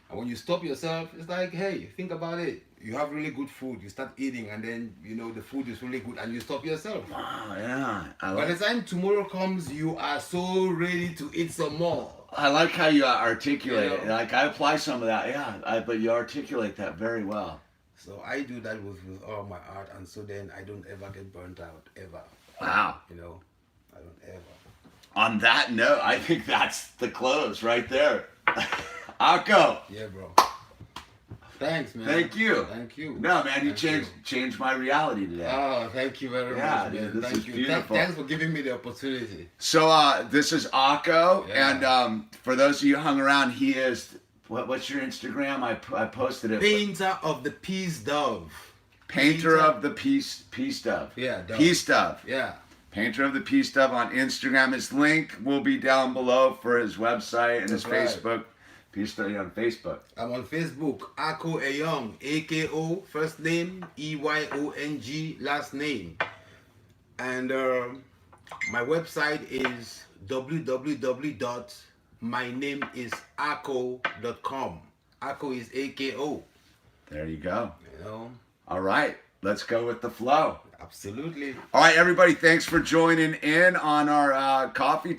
And when you stop yourself, it's like, hey, think about it. You have really good food. You start eating, and then the food is really good, and you stop yourself. Wow, yeah. By the time tomorrow comes, you are so ready to eat some more. I like how you articulate it. Like, I apply some of that, yeah. But you articulate that very well. So I do that with all my art, and so then I don't ever get burnt out, ever. Wow. I don't ever. On that note, I think that's the close right there. Akko. Yeah, bro. Thanks, man. Thank you. Thank you. No, man, you Thank changed my reality today. Oh, thank you very much, man. Dude, this Thank is you. beautiful. Thanks for giving me the opportunity. So this is Akko, Yeah. and for those of you who hung around, he is what's your Instagram? I posted it. Painter of the Peace Dove. Painter of the Peace Dove. Yeah, Dove. Peace Dove. Yeah. Painter of the Peace Dove on Instagram. His link will be down below for his website and his That's right. Facebook. Peace Dove on Facebook. I'm on Facebook, Akko Eyong, A-K-O, first name, E-Y-O-N-G, last name. And my website is www.mynameisakko.com. Akko is A-K-O. There you go. You know? All right. Let's go with the flow. Absolutely. All right, everybody. Thanks for joining in on our coffee